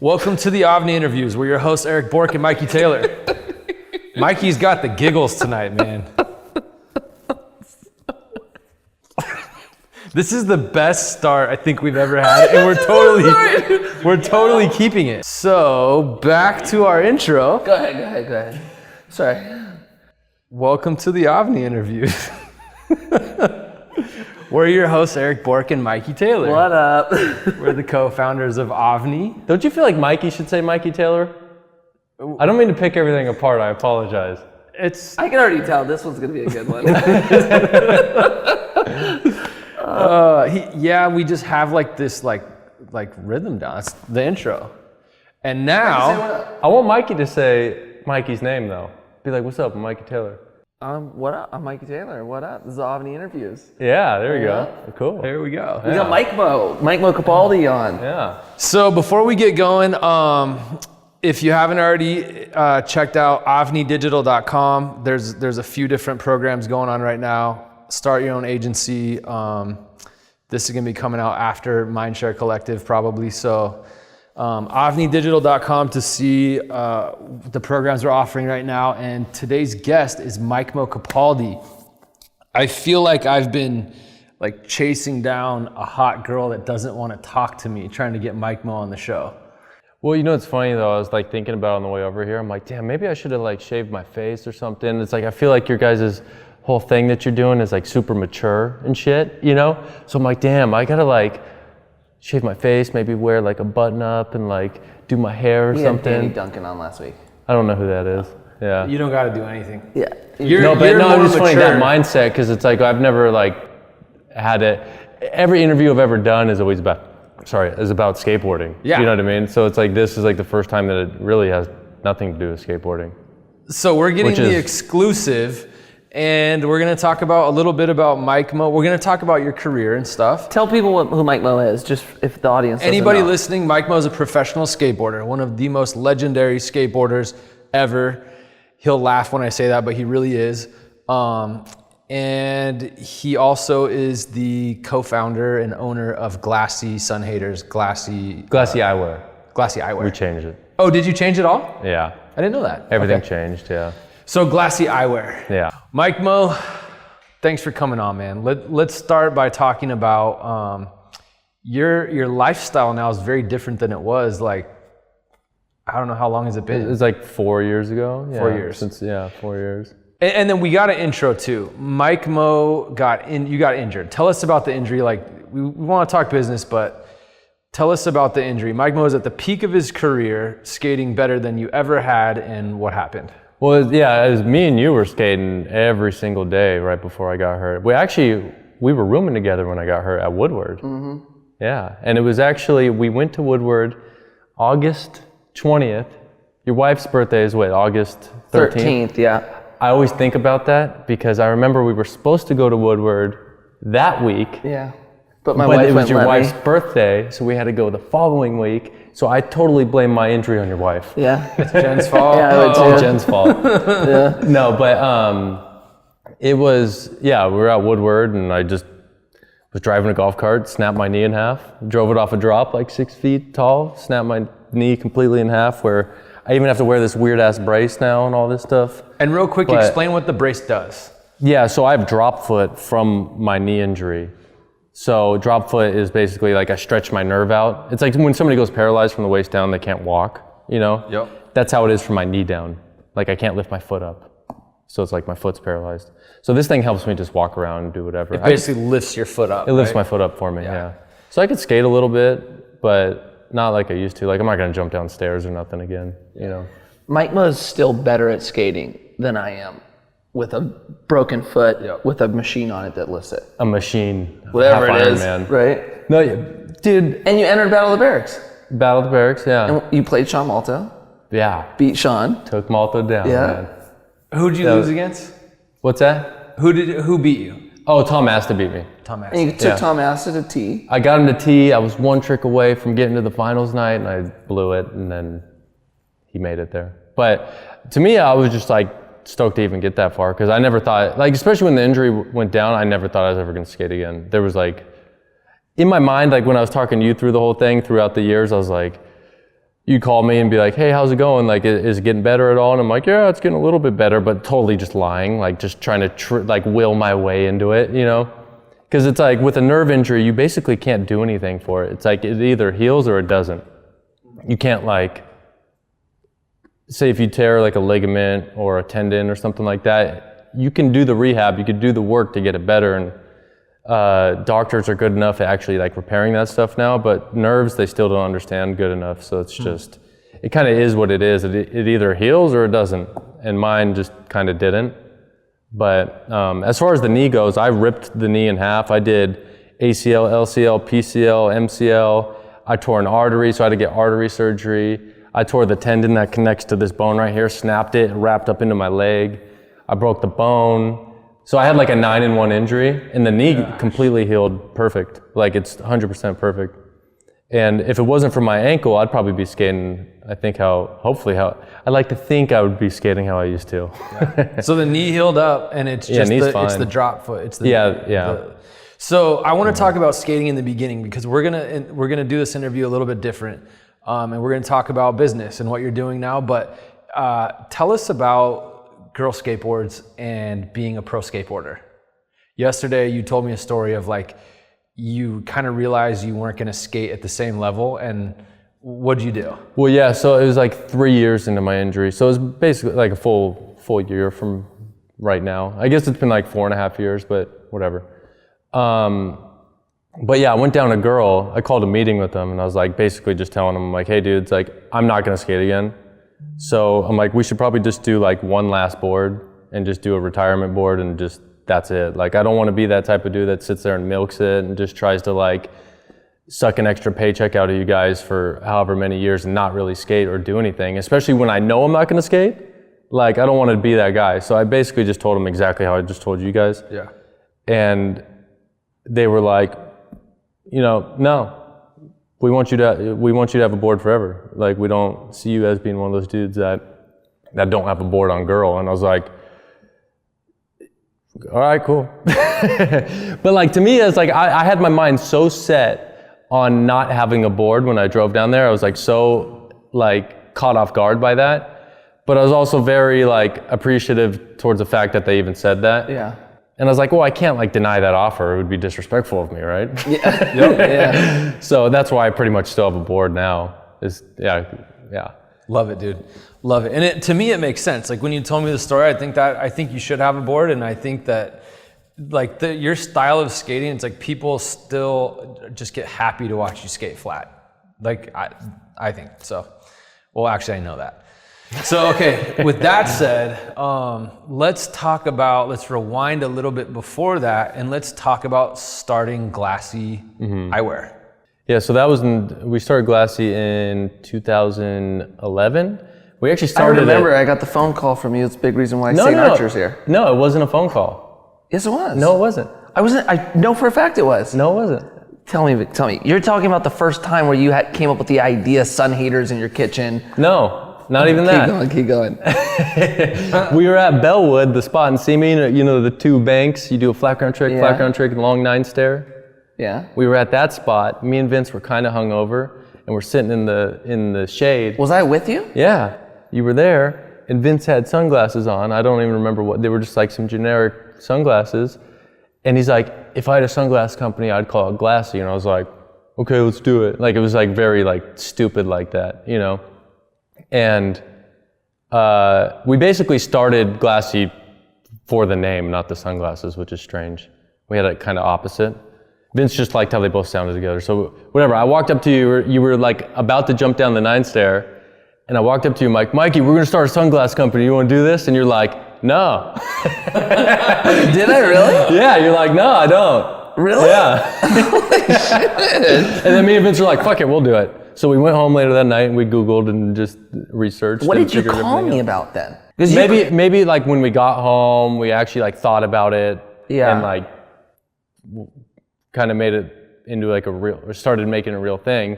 Welcome to the AVNI Interviews. We're your hosts, Eric Bork and Mikey Taylor. Mikey's got the giggles tonight, man. This is the best start I think we've ever had, and we're totally keeping it. So, back to our intro. Go ahead. Sorry. Welcome to the AVNI Interviews. We're your hosts, Eric Bork and Mikey Taylor. What up? We're the co-founders of AVNI. Don't you feel like Mikey should say Mikey Taylor? I don't mean to pick everything apart, I apologize. I can already tell this one's gonna be a good one. We just have like this like rhythm down. That's the intro. And now I want Mikey to say Mikey's name though. Be like, what's up, I'm Mikey Taylor. What up? I'm Mikey Taylor. What up? This is AVNI Interviews. Yeah, there we go. Cool. There we go. We got Mo Capaldi on. Yeah. So before we get going, if you haven't already checked out avnidigital.com, there's a few different programs going on right now. Start your own agency. This is gonna be coming out after Mindshare Collective probably. So avnidigital.com to see the programs we're offering right now. And today's guest is Mo Capaldi. I feel like I've been like chasing down a hot girl that doesn't want to talk to me, trying to get Mo on the show. Well, you know what's funny though, I was like thinking about it on the way over here. I'm like, damn, maybe I should have like shaved my face or something. It's like, I feel like your guys' whole thing that you're doing is like super mature and shit, you know? So I'm like, damn, I gotta like shave my face, maybe wear like a button up and like do my hair or something. We had Danny Duncan on last week. I don't know who that is. Yeah. You don't got to do anything. Yeah. I'm just funny that mindset because it's like I've never like had it. Every interview I've ever done is always about skateboarding. Yeah. You know what I mean? So it's like this is like the first time that it really has nothing to do with skateboarding. So we're getting the exclusive. And we're going to talk about a little bit about Mo. We're going to talk about your career and stuff. Tell people who Mo is, just if the audience doesn't Anybody know. listening, Mo is a professional skateboarder, one of the most legendary skateboarders ever. He'll laugh when I say that, but he really is. And he also is the co-founder and owner of Glassy Glassy Eyewear. Glassy Eyewear. We changed it. Oh, did you change it all? Yeah. I didn't know that. Everything changed, yeah. So Glassy Eyewear. Yeah. Mo, thanks for coming on, man. Let's start by talking about your lifestyle now is very different than it was. Like, I don't know, how long has it been? It was like 4 years ago. Yeah, 4 years. 4 years. And then we got an intro too. Mo you got injured. Tell us about the injury. Like, we want to talk business, but tell us about the injury. Mo is at the peak of his career, skating better than you ever had, and what happened? Well, yeah, it was me and you were skating every single day right before I got hurt. We were rooming together when I got hurt at Woodward. Mm-hmm. Yeah, and it was actually, we went to Woodward August 20th. Your wife's birthday is what, August 13th? Yeah. I always think about that because I remember we were supposed to go to Woodward that week. Yeah. But my wife it was wouldn't your let wife's me. birthday, so we had to go the following week. So I totally blame my injury on your wife. Yeah. It's Jen's fault. Yeah, It's all Jen's fault. Yeah. No, but it was, we were at Woodward and I just was driving a golf cart, snapped my knee in half, drove it off a drop like 6 feet tall, snapped my knee completely in half where I even have to wear this weird ass brace now and all this stuff. And real quick, explain what the brace does. Yeah, so I have drop foot from my knee injury. So drop foot is basically like I stretch my nerve out. It's like when somebody goes paralyzed from the waist down, they can't walk, you know? Yep. That's how it is from my knee down. Like I can't lift my foot up. So it's like my foot's paralyzed. So this thing helps me just walk around and do whatever. It basically lifts your foot up. It lifts my foot up for me, yeah. So I could skate a little bit, but not like I used to. Like I'm not gonna jump downstairs or nothing again, you know? Mo's still better at skating than I am. With a broken foot, with a machine on it that lifts it. A machine. Whatever half it Iron is, Man. right? No, dude. And you entered Battle of the Barracks. Battle of the Barracks, yeah. And you played Sean Malto. Yeah. Beat Sean. Took Malto down, man. Who'd you lose against? What's that? Who beat you? Oh, Tom Asta beat me. Tom Asta. And you took Tom Asta to T. I got him to T. I was one trick away from getting to the finals night, and I blew it, and then he made it there. But to me, I was just like stoked to even get that far because I never thought, like, especially when the injury went down, I never thought I was ever going to skate again. There was like, in my mind, like when I was talking to you through the whole thing throughout the years, I was like, you'd call me and be like, hey, how's it going? Like, is it getting better at all? And I'm like, yeah, it's getting a little bit better, but totally just lying, like just trying to like will my way into it, you know? Because it's like with a nerve injury, you basically can't do anything for it. It's like it either heals or it doesn't. You can't like, say if you tear like a ligament or a tendon or something like that, you can do the rehab, you could do the work to get it better, and doctors are good enough at actually like repairing that stuff now, but nerves, they still don't understand good enough. So it's just, it kind of is what it is. It either heals or it doesn't. And mine just kind of didn't. But as far as the knee goes, I ripped the knee in half. I did ACL, LCL, PCL, MCL. I tore an artery, so I had to get artery surgery. I tore the tendon that connects to this bone right here, snapped it, wrapped up into my leg. I broke the bone. So I had like a 9-in-1 injury, and the knee completely healed perfect. Like it's 100% perfect. And if it wasn't for my ankle, I'd probably be skating, I think I'd like to think I would be skating how I used to. Yeah. So the knee healed up, and it's just it's the drop foot. It's the, So I want to talk about skating in the beginning, because we're gonna do this interview a little bit different, and we're gonna talk about business and what you're doing now. But tell us about girl skateboards and being a pro skateboarder. Yesterday, you told me a story of like you kind of realized you weren't gonna skate at the same level, and what'd you do? Well, yeah. So it was like 3 years into my injury. So it was basically like a full year from right now. I guess it's been like 4.5 years, but whatever. But yeah, I went down a girl, I called a meeting with them, and I was like basically just telling them like, hey dudes, like I'm not gonna skate again. So I'm like, we should probably just do like one last board and just do a retirement board and just, that's it. Like I don't wanna be that type of dude that sits there and milks it and just tries to like suck an extra paycheck out of you guys for however many years and not really skate or do anything, especially when I know I'm not gonna skate. Like I don't wanna be that guy. So I basically just told them exactly how I just told you guys. Yeah. And they were like, you know, no, we want you to have a board forever. Like we don't see you as being one of those dudes that don't have a board on girl. And I was like, all right, cool. But like to me, it's like I had my mind so set on not having a board when I drove down there. I was like so like caught off guard by that. But I was also very like appreciative towards the fact that they even said that. Yeah. And I was like, well, I can't like deny that offer. It would be disrespectful of me, right? Yeah. Yeah. So that's why I pretty much still have a board now. Yeah. Love it, dude. Love it. And to me, it makes sense. Like when you told me the story, I think you should have a board, and I think that like your style of skating, it's like people still just get happy to watch you skate flat. Like I think so. Well, actually, I know that. So, okay, with that said, let's rewind a little bit before that, and let's talk about starting Glassy Eyewear. Yeah, so we started Glassy in 2011. We actually started. I remember I got the phone call from you. It's a big reason why St. Archer's here. No, it wasn't a phone call. Yes, it was. No, it wasn't. I know for a fact it was. No, it wasn't. Tell me. You're talking about the first time where you came up with the idea, sun heaters in your kitchen. No. Not even that. Keep going. We were at Bellwood, the spot in Simi, you know, the two banks. You do a flat ground trick, and long 9 stair. Yeah. We were at that spot. Me and Vince were kind of hungover, and we're sitting in the shade. Was I with you? Yeah, you were there, and Vince had sunglasses on. I don't even remember what they were, just like some generic sunglasses. And he's like, if I had a sunglass company, I'd call it Glassy. And I was like, okay, let's do it. Like it was like very like stupid like that, you know. And we basically started Glassy for the name, not the sunglasses, which is strange. We had it kind of opposite. Vince just liked how they both sounded together. So whatever, I walked up to you, you were like about to jump down the 9 stair, and I walked up to you, I'm like, Mikey, we're gonna start a sunglass company, you wanna do this? And you're like, no. Did I really? Yeah, you're like, no, I don't. Really? Yeah. Holy shit. And then me and Vince were like, fuck it, we'll do it. So we went home later that night and we Googled and just researched. What did you call me about then? Maybe like when we got home, we actually like thought about it. Yeah. And like kind of made it into like or started making a real thing.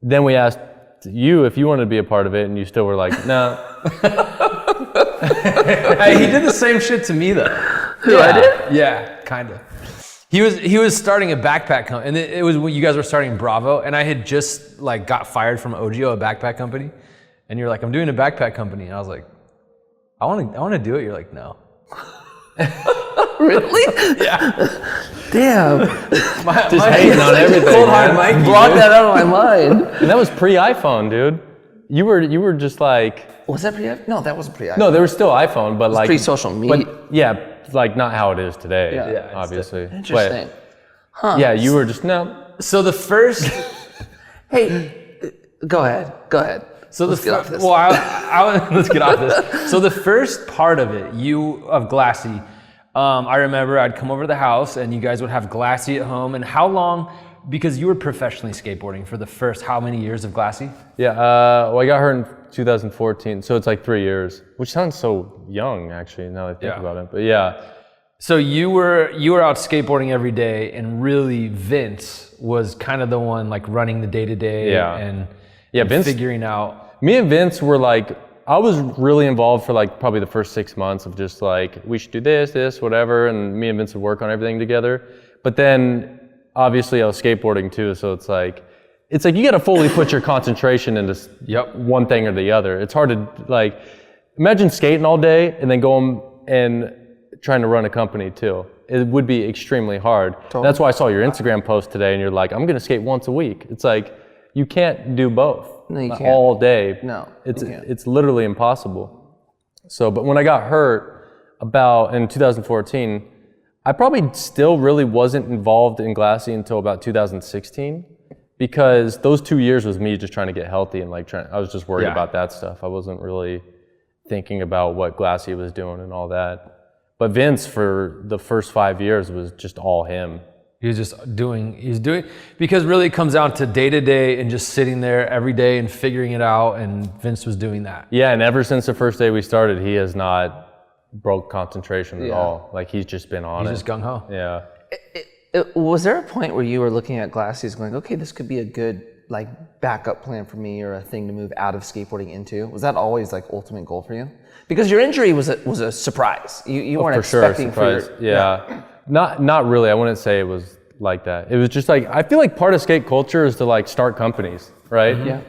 Then we asked you if you wanted to be a part of it, and you still were like, no. Hey, he did the same shit to me though. Who, I did? Yeah, kind of. He was starting a backpack company, and it was when you guys were starting Bravo, and I had just like got fired from OGO, a backpack company, and you're like, I'm doing a backpack company, and I was like, I want to do it. You're like, no. Really? Yeah. Damn. Just hating on everything. Cold hard Mikey. Block that out of my mind. And that was pre-iPhone, dude. You were just like. Was that pre-iPhone? No, that wasn't pre-iPhone. No, there was still iPhone, but like pre-social media. But yeah, like not how it is today. Yeah, obviously. Interesting. But, yeah, you were just no. So the first. Hey, go ahead. So let's get off this. Well, let's get off this. So the first part of it, of Glassy, I remember I'd come over to the house and you guys would have Glassy at home. And how long? Because you were professionally skateboarding for the first how many years of Glassy? Yeah, well, I got hurt in 2014, so it's like 3 years, which sounds so young actually now that I think about it. But yeah. So you were out skateboarding every day, and really Vince was kind of the one like running the day to day and Vince figuring out. Me and Vince were like, I was really involved for like probably the first 6 months of just like, we should do this, whatever. And me and Vince would work on everything together. But then obviously I was skateboarding too. So it's like you got to fully put your concentration into one thing or the other. It's hard to like, imagine skating all day and then going and trying to run a company too. It would be extremely hard. Totally. That's why I saw your Instagram post today and you're like, I'm going to skate once a week. It's like, you can't do both. No, you can't. All day. No, it's literally impossible. So, but when I got hurt in 2014, I probably still really wasn't involved in Glassy until about 2016, because those 2 years was me just trying to get healthy and like I was just worried about that stuff. I wasn't really thinking about what Glassy was doing and all that. But Vince for the first 5 years was just all him. He's doing, because really it comes down to day to day and just sitting there every day and figuring it out, and Vince was doing that. Yeah, and ever since the first day we started, he has not broke concentration at all. Like he's just been on it. He's just gung-ho. Yeah. Was there a point where you were looking at Glassy going, okay, this could be a good like backup plan for me or a thing to move out of skateboarding into? Was that always like ultimate goal for you? Because your injury was a surprise. You weren't expecting for sure, yeah. Not really. I wouldn't say it was like that. It was just like, I feel like part of skate culture is to like start companies, right? Mm-hmm. Yeah.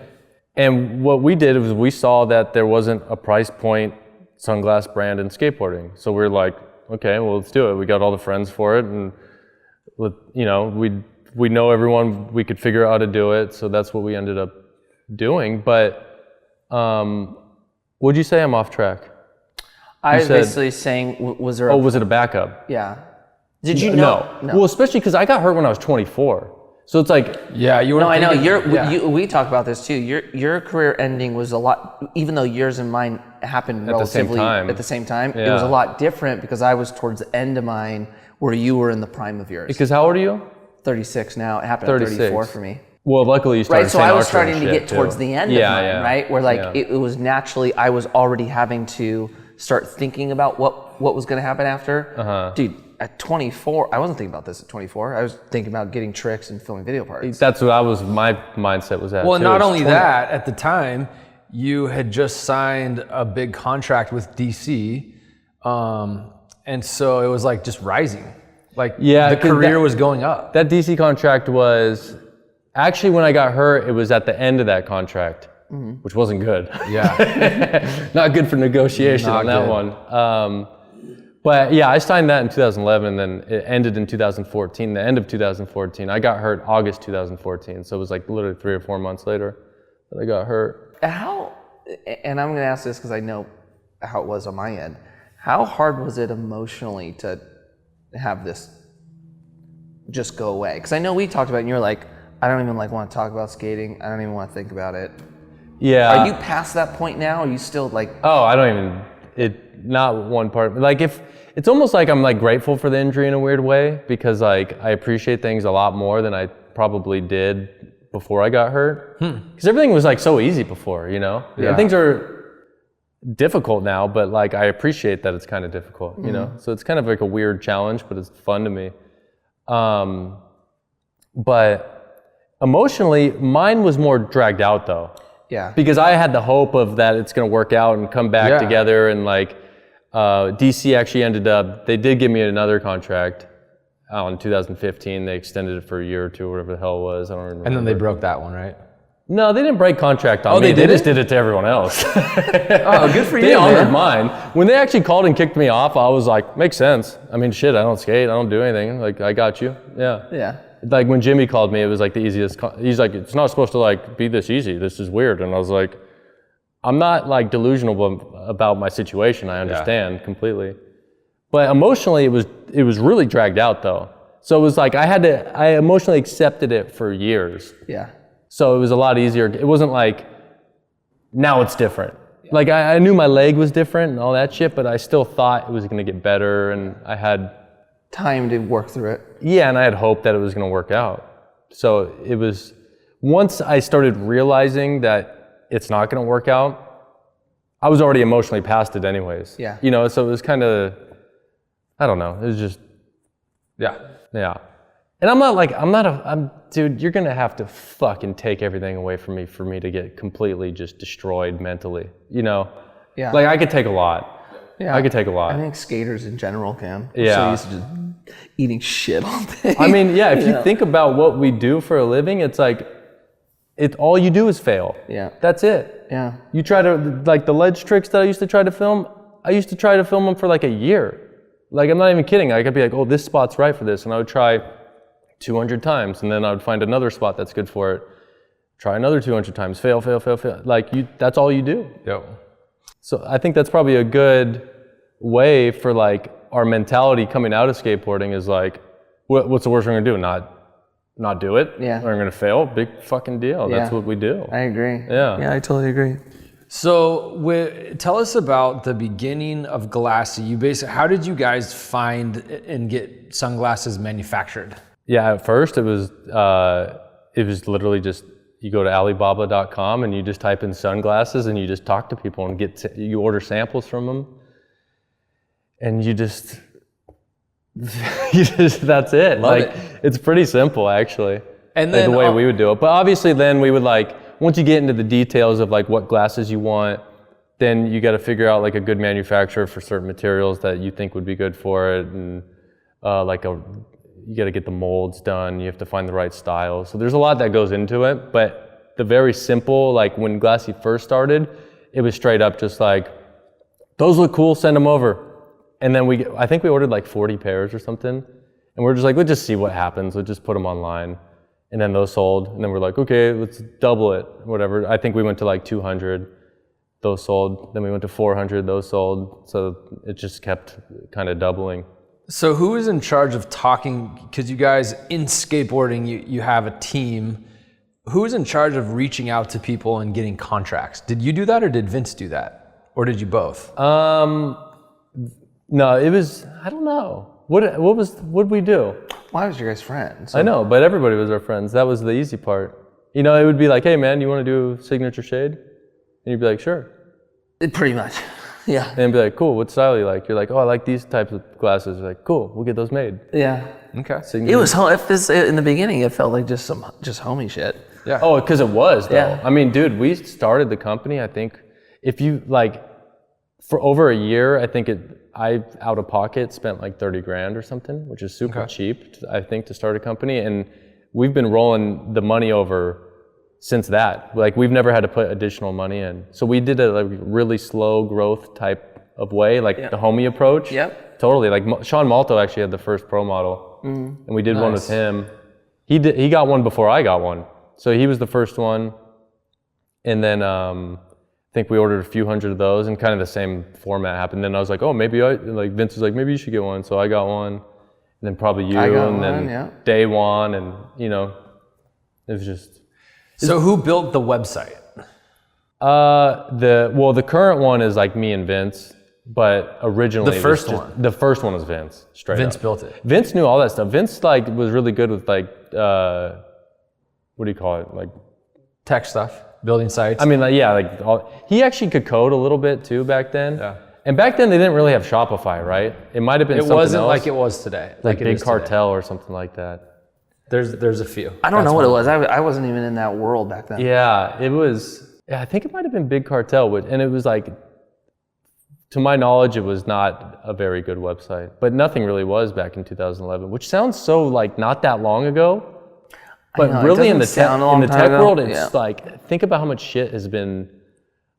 And what we did was we saw that there wasn't a price point sunglass brand in skateboarding. So we're like, okay, well, let's do it. We got all the friends for it, and we know everyone, we could figure out how to do it. So that's what we ended up doing. But what'd you say? I'm off track. I was basically saying, was there was it a backup? Yeah. Did you know? No. Well, especially because I got hurt when I was 24. So it's like, yeah, you were. No, I know. We talked about this too. Your career ending was a lot, even though yours and mine happened relatively at the same time. Yeah. It was a lot different because I was towards the end of mine, where you were in the prime of yours. Because how old are you? 36 now. It happened at 34 for me. Well, luckily you started. Right, so I was starting to get towards the end of mine, right? Where like it was naturally, I was already having to start thinking about what was going to happen after. Dude, at 24, I wasn't thinking about this at 24. I was thinking about getting tricks and filming video parts. That's what my mindset was at. Well, too. not only that, at the time, you had just signed a big contract with DC. And so it was like just rising. Like the career was going up. That DC contract was, actually when I got hurt, it was at the end of that contract, which wasn't good. Yeah. Not good for negotiation on that one. But yeah, I signed that in 2011 and then it ended in 2014, the end of 2014. I got hurt August 2014. So it was like literally 3 or 4 months later that I got hurt. And I'm going to ask this because I know how it was on my end. How hard was it emotionally to have this just go away? Because I know we talked about it and you're like, I don't even like want to talk about skating. I don't even want to think about it. Yeah. Are you past that point now? Are you still like... Oh, I don't even... Not one part. Like it's almost like I'm like grateful for the injury in a weird way, because like I appreciate things a lot more than I probably did before I got hurt. Because everything was like so easy before, Yeah. And things are difficult now, but like I appreciate that it's kind of difficult, you know? So it's kind of like a weird challenge, but it's fun to me. But emotionally, mine was more dragged out though. Yeah. Because I had the hope of that it's going to work out and come back together, and like DC actually ended up, they did give me another contract in 2015, they extended it for a year or two, whatever the hell it was. I don't remember. And then they broke that one, right? No, they didn't break contract on me. They just did it to everyone else. Oh, good for you, They honored man. mine. When they actually called and kicked me off, I was like, makes sense. I mean, shit, I don't skate. I don't do anything. Like, I got you. Yeah. Yeah. Like when Jimmy called me, it was like the easiest. He's like, it's not supposed to like be this easy. This is weird. And I was like, I'm not like delusional about my situation. I understand completely. But emotionally, it was really dragged out though. So it was like I emotionally accepted it for years. Yeah. So it was a lot easier. It wasn't like, now it's different. Like I knew my leg was different and all that shit, but I still thought it was gonna get better, and I had time to work through it. Yeah, and I had hope that it was gonna work out. So it was, once I started realizing that it's not gonna work out, I was already emotionally past it anyways. Yeah. You know, so it was kind of, I don't know, it was just, yeah. And dude, you're gonna have to fucking take everything away from me for me to get completely just destroyed mentally, you know? Yeah. Like I could take a lot. Yeah. I could take a lot. I think skaters in general can. Yeah. So used to just eating shit all day. I mean, yeah, if you think about what we do for a living, it's like, all you do is fail. Yeah. That's it. Yeah. You try to, like the ledge tricks that I used to try to film, I used to try to film them for like a year. Like, I'm not even kidding. I could be like, oh, this spot's right for this. And I would try 200 times. And then I would find another spot that's good for it. Try another 200 times. Fail. Like, that's all you do. Yep. So I think that's probably a good way for like our mentality coming out of skateboarding is like, what's the worst we're gonna do? Not do it? Yeah. We're gonna fail? Big fucking deal. That's what we do. I agree. Yeah. Yeah, I totally agree. So tell us about the beginning of Glassy. How did you guys find and get sunglasses manufactured? Yeah, at first it was literally just, you go to Alibaba.com and you just type in sunglasses and you just talk to people and you order samples from them. And that's it. Love like, it. It's pretty simple actually. And like then the way we would do it. But obviously then we would like, once you get into the details of like what glasses you want, then you got to figure out like a good manufacturer for certain materials that you think would be good for it. And you got to get the molds done. You have to find the right style. So there's a lot that goes into it, but the very simple, like when Glassy first started, it was straight up just like, those look cool, send them over. And then I think we ordered like 40 pairs or something. And we're just like, let's just see what happens. Let's just put them online. And then those sold. And then we're like, okay, let's double it, whatever. I think we went to like 200, those sold. Then we went to 400, those sold. So it just kept kind of doubling. So who is in charge of talking, because you guys in skateboarding, you have a team. Who is in charge of reaching out to people and getting contracts? Did you do that or did Vince do that? Or did you both? No, it was, I don't know. What'd we do? Why was your guys friends? I know, but everybody was our friends. That was the easy part. You know, it would be like, hey man, you want to do signature shade? And you'd be like, sure. Pretty much, yeah. And be like, cool, what style you like? You're like, oh, I like these types of glasses. You're like, cool, we'll get those made. Yeah. Okay. It was, in the beginning, it felt like just homie shit. Yeah. Oh, because it was though. Yeah. I mean, dude, we started the company, I think, if you like, for over a year, I think I out of pocket spent like 30 grand or something, which is super cheap, I think, to start a company. And we've been rolling the money over since that. Like, we've never had to put additional money in. So we did a like really slow growth type of way, like the homie approach. Yep. Totally. Like Sean Malto actually had the first pro model, and we did one with him. He got one before I got one, so he was the first one. And then I think we ordered a few hundred of those, and kind of the same format happened. Then I was like, oh, Vince was like, maybe you should get one. So I got one, and then probably you, and then Day One, and you know, it was just. So who built the website? The current one is like me and Vince, but originally The first one was Vince. Straight Vince up. built it. Vince knew all that stuff. Vince like was really good with like what do you call it, like Tech stuff, building sites. I mean, he actually could code a little bit too back then. Yeah. And back then they didn't really have Shopify, right? It might have been something wasn't else, like it was today. like it Big is Cartel or something like that. Today. There's a few. I don't know what it was. I wasn't even in that world back then. Yeah, it was. Yeah, I think it might have been Big Cartel, and it was like to my knowledge, it was not a very good website, but nothing really was back in 2011, which sounds so like not that long ago. But know, really in the tech world, it's yeah. like, think about how much shit has been,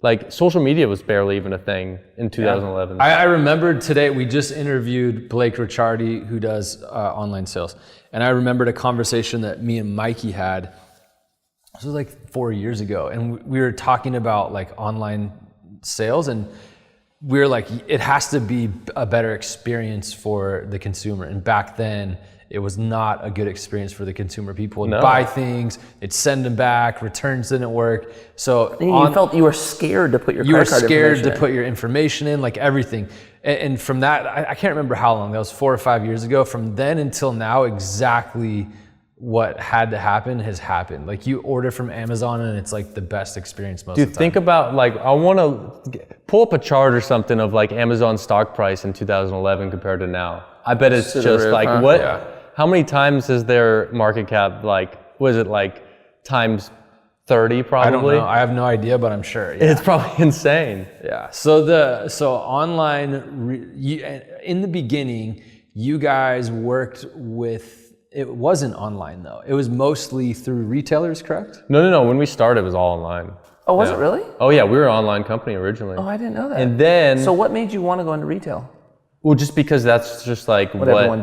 like social media was barely even a thing in 2011. I remembered today, we just interviewed Blake Ricciardi, who does online sales. And I remembered a conversation that me and Mikey had, this was like 4 years ago. And we were talking about like online sales, and we were like, it has to be a better experience for the consumer. And back then, it was not a good experience for the consumer. People would buy things, they'd send them back, returns didn't work. So you felt you were scared to put your you were credit card scared information to put your information in, like everything. And from that, I can't remember how long, that was 4 or 5 years ago. From then until now, exactly what had to happen has happened. Like you order from Amazon and it's like the best experience most of the time. Dude, think about like, I want to pull up a chart or something of like Amazon stock price in 2011 compared to now. I bet it's just like, what? Yeah. How many times is their market cap like, was it like times 30 probably? I don't know. I have no idea, but I'm sure. Yeah. It's probably insane. Yeah. So online, in the beginning, you guys worked with, it wasn't online though. It was mostly through retailers, correct? No. When we started, it was all online. Oh, was it really? Oh yeah, we were an online company originally. Oh, I didn't know that. And then. So what made you want to go into retail? Well, just because that's just like what everyone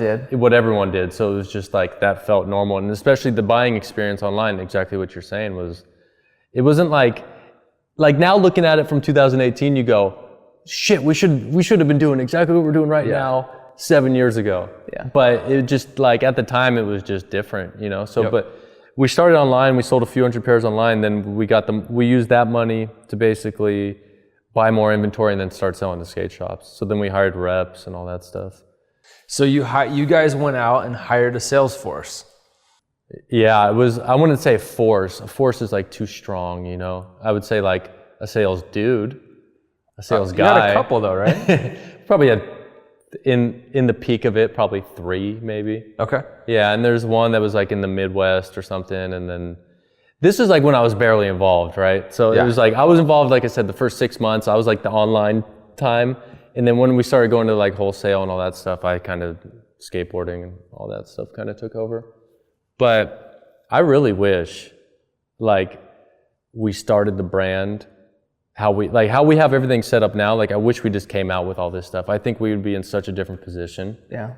did. So it was just like, that felt normal. And especially the buying experience online, exactly what you're saying was, it wasn't like now looking at it from 2018, you go, shit, we should have been doing exactly what we're doing right now 7 years ago. Yeah. But it just like, at the time it was just different, you know? So, but we started online, we sold a few hundred pairs online, then we used that money to basically buy more inventory and then start selling to skate shops. So then we hired reps and all that stuff. So you guys went out and hired a sales force. Yeah, it was, I wouldn't say a force. A force is like too strong, you know? I would say like a sales dude, a sales guy. You had a couple though, right? Probably had, in the peak of it, probably 3 maybe. Okay. Yeah, and there's one that was like in the Midwest or something, and then this is like when I was barely involved, right? So it was like, I was involved, like I said, the first 6 months, I was like the online time. And then when we started going to like wholesale and all that stuff, I kind of, skateboarding and all that stuff kind of took over. But I really wish like we started the brand, how we have everything set up now. Like I wish we just came out with all this stuff. I think we would be in such a different position. Yeah.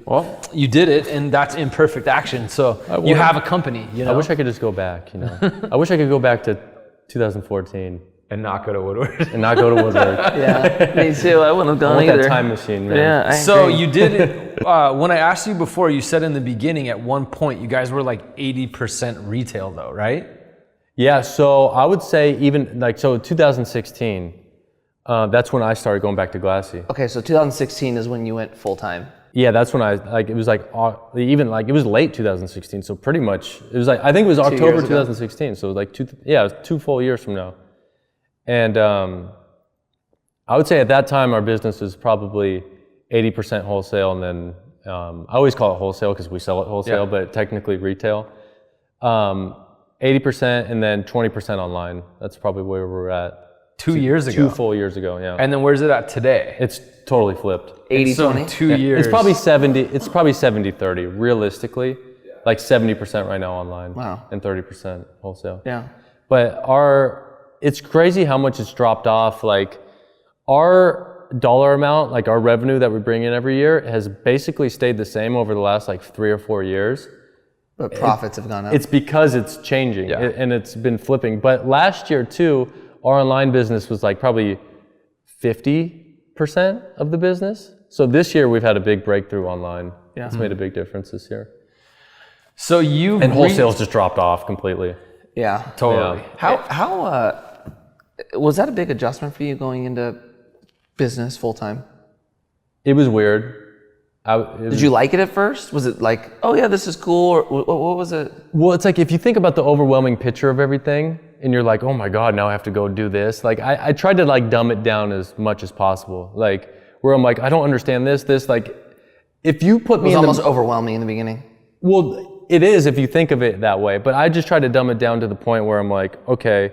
Well, you did it, and that's imperfect action. So you have a company, you know? I wish I could just go back, you know? I wish I could go back to 2014. And not go to Woodward. And not go to Woodward. Yeah, me too. I wouldn't have gone either. That time machine, man. Yeah, so you did it, when I asked you before, you said in the beginning at one point, you guys were like 80% retail though, right? Yeah, so I would say even like, so 2016, that's when I started going back to Glassy. Okay, so 2016 is when you went full time. Yeah, that's when it was like, even like, it was late 2016. So pretty much, it was like, I think it was October 2016. So like it was 2 full years from now. And I would say at that time, our business was probably 80% wholesale. And then I always call it wholesale because we sell it wholesale, but technically retail. 80% and then 20% online. That's probably where we're at. 2 years ago. 2 full years ago, yeah. And then where's it at today? It's totally flipped. 80-20? So 2 years. It's probably 70-30, realistically. Like 70% right now online. Wow. And 30% wholesale. Yeah. But it's crazy how much it's dropped off. Like our dollar amount, like our revenue that we bring in every year has basically stayed the same over the last like 3 or 4 years. But profits have gone up. It's because it's changing and it's been flipping. But last year too, our online business was like probably 50% of the business. So this year we've had a big breakthrough online. Yeah. It's made a big difference this year. So and wholesale's just dropped off completely. Yeah. Totally. Yeah. How was that a big adjustment for you going into business full time? It was weird. Did you like it at first? Was it like, oh yeah, this is cool? Or what was it? Well, it's like if you think about the overwhelming picture of everything and you're like, oh my God, now I have to go do this. Like I tried to like dumb it down as much as possible. Like where I'm like, I don't understand this. Like if you put me it was almost overwhelming in the beginning. Well, it is if you think of it that way. But I just try to dumb it down to the point where I'm like, okay,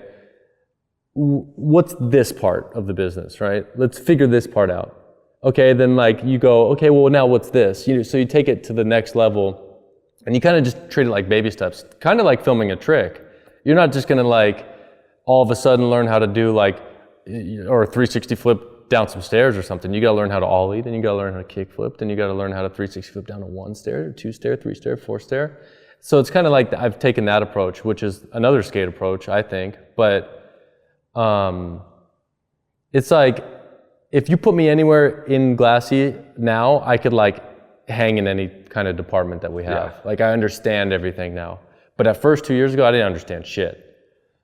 what's this part of the business, right? Let's figure this part out. Okay, then like you go, okay, well now what's this? So you take it to the next level and you kind of just treat it like baby steps, kind of like filming a trick. You're not just gonna like all of a sudden learn how to do like, or a 360 flip down some stairs or something. You gotta learn how to ollie, then you gotta learn how to kick flip, then you gotta learn how to 360 flip down a 1 stair, 2 stair, 3 stair, 4 stair. So it's kind of like I've taken that approach, which is another skate approach, I think. But it's like, if you put me anywhere in Glassy now, I could like hang in any kind of department that we have. Like I understand everything now. But at first 2 years ago, I didn't understand shit.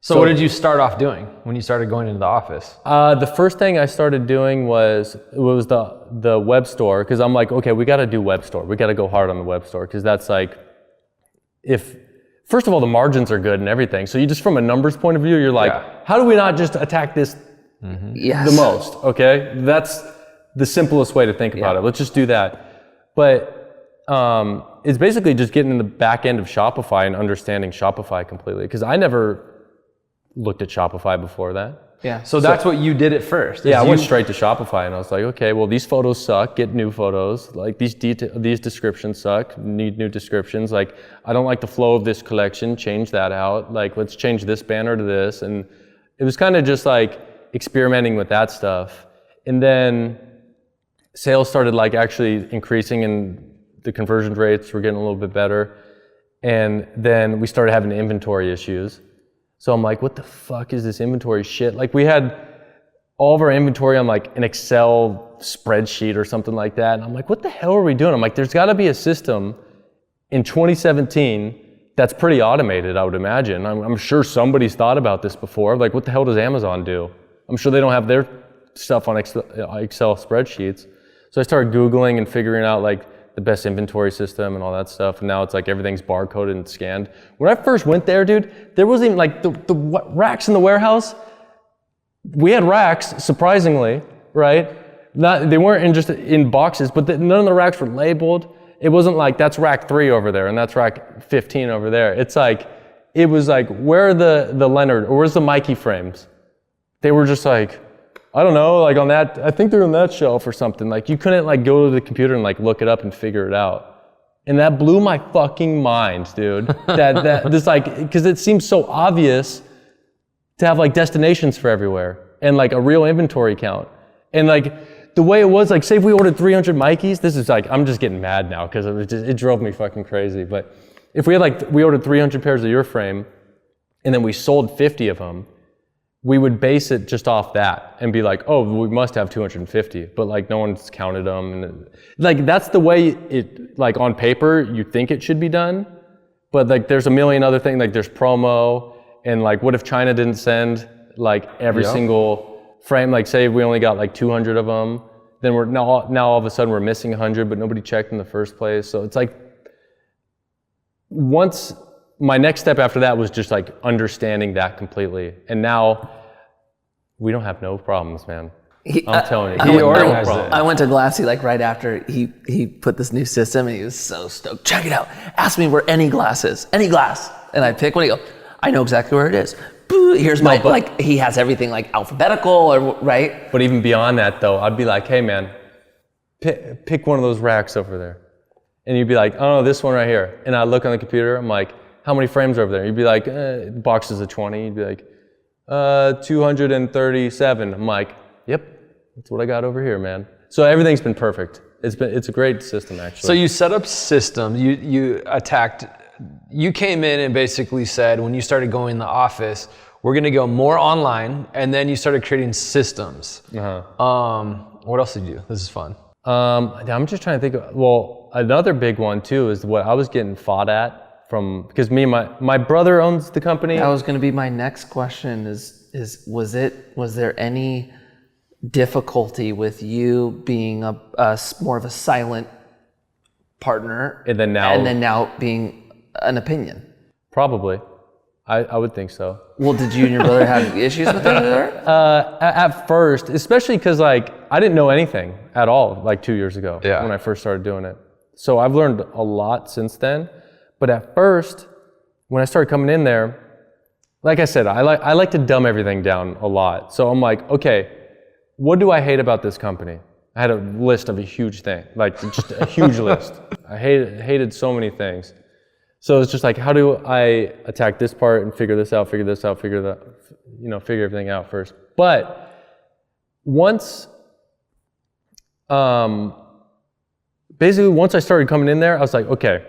So what did you start off doing when you started going into the office? The first thing I started doing was the web store, because I'm like, okay, we got to do web store. We got to go hard on the web store, because that's like, first of all, the margins are good and everything. So you just, from a numbers point of view, you're like, how do we not just attack this the most? Okay, that's the simplest way to think about it. Let's just do that. But it's basically just getting in the back end of Shopify and understanding Shopify completely, because I never looked at Shopify before that. Yeah. So that's what you did at first. Yeah, I went straight to Shopify and I was like, okay, well these photos suck, get new photos. Like these descriptions suck, need new descriptions. Like I don't like the flow of this collection, change that out. Like let's change this banner to this. And it was kind of just like experimenting with that stuff. And then sales started like actually increasing and the conversion rates were getting a little bit better. And then we started having inventory issues. So I'm like, what the fuck is this inventory shit? Like we had all of our inventory on like an Excel spreadsheet or something like that. And I'm like, what the hell are we doing? I'm like, there's gotta be a system in 2017 that's pretty automated, I would imagine. I'm sure somebody's thought about this before. Like, what the hell does Amazon do? I'm sure they don't have their stuff on Excel spreadsheets. So I started Googling and figuring out like the best inventory system and all that stuff. And now it's like everything's barcoded and scanned. When I first went there, dude, there wasn't even like the racks in the warehouse. We had racks, surprisingly, right? They weren't just in boxes, but none of the racks were labeled. It wasn't like that's rack 3 over there and that's rack 15 over there. It's like, it was like, where are the Leonard or where's the Mikey frames? They were just like, I don't know, like on that, I think they're on that shelf or something. Like you couldn't like go to the computer and like look it up and figure it out. And that blew my fucking mind, dude. that this like, cause it seems so obvious to have like destinations for everywhere and like a real inventory count. And like the way it was, like say if we ordered 300 Mikeys, this is like, I'm just getting mad now cause it drove me fucking crazy. But if we had we ordered 300 pairs of your frame and then we sold 50 of them, we would base it just off that and be like, oh, we must have 250, but like no one's counted them. And like, that's the way it, like on paper, you think it should be done. But like, there's a million other things, like there's promo and like, what if China didn't send like every single frame? Like say we only got like 200 of them, then we're now all of a sudden we're missing 100, but nobody checked in the first place. So it's like, my next step after that was just like understanding that completely. And now we don't have no problems, man. I'm telling you. I went to Glassy like right after he put this new system and he was so stoked. Check it out. Ask me where any glass is. Any glass. And I pick one. He goes, I know exactly where it is. Here's my, like he has everything like alphabetical or right. But even beyond that though, I'd be like, hey man, pick one of those racks over there. And you'd be like, oh no, this one right here. And I look on the computer, I'm like, how many frames are over there? You'd be like, boxes of 20. You'd be like, 237. I'm like, yep, that's what I got over here, man. So everything's been perfect. It's a great system, actually. So you set up systems. You came in and basically said, when you started going in the office, we're going to go more online, and then you started creating systems. What else did you do? This is fun. I'm just trying to think of, well, another big one too is what I was getting fought at. Because me and my brother owns the company. That was going to be my next question was there any difficulty with you being more of a silent partner and then now being an opinion? Probably. I would think so. Well, did you and your brother have issues with it? At first, especially because like I didn't know anything at all like 2 years ago when I first started doing it. So I've learned a lot since then. But at first, when I started coming in there, like I said, I like to dumb everything down a lot. So I'm like, okay, what do I hate about this company? I had a list of a huge thing, like just a huge list. I hated so many things. So it's just like, how do I attack this part and figure this out, figure everything out first. But once, basically once I started coming in there, I was like, okay,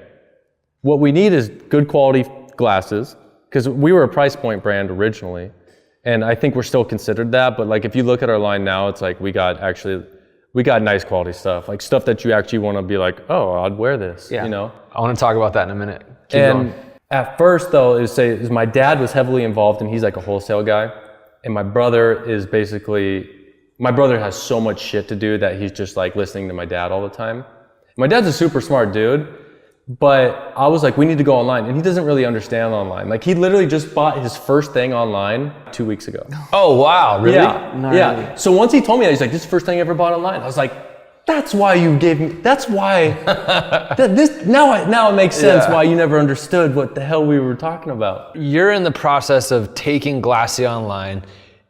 what we need is good quality glasses, because we were a price point brand originally, and I think we're still considered that, but like if you look at our line now, it's like we got nice quality stuff, like stuff that you actually want to be like, oh, I'd wear this, you know? I want to talk about that in a minute. Keep going. At first though, is my dad was heavily involved, and he's like a wholesale guy, and my brother has so much shit to do that he's just like listening to my dad all the time. My dad's a super smart dude, but I was like, we need to go online, and he doesn't really understand online. Like he literally just bought his first thing online 2 weeks ago. Oh wow, really? Yeah, yeah. So once he told me that, he's like, this is the first thing I ever bought online. I was like, that's why you gave me, that's why, now it makes sense why you never understood what the hell we were talking about. You're in the process of taking Glassy online.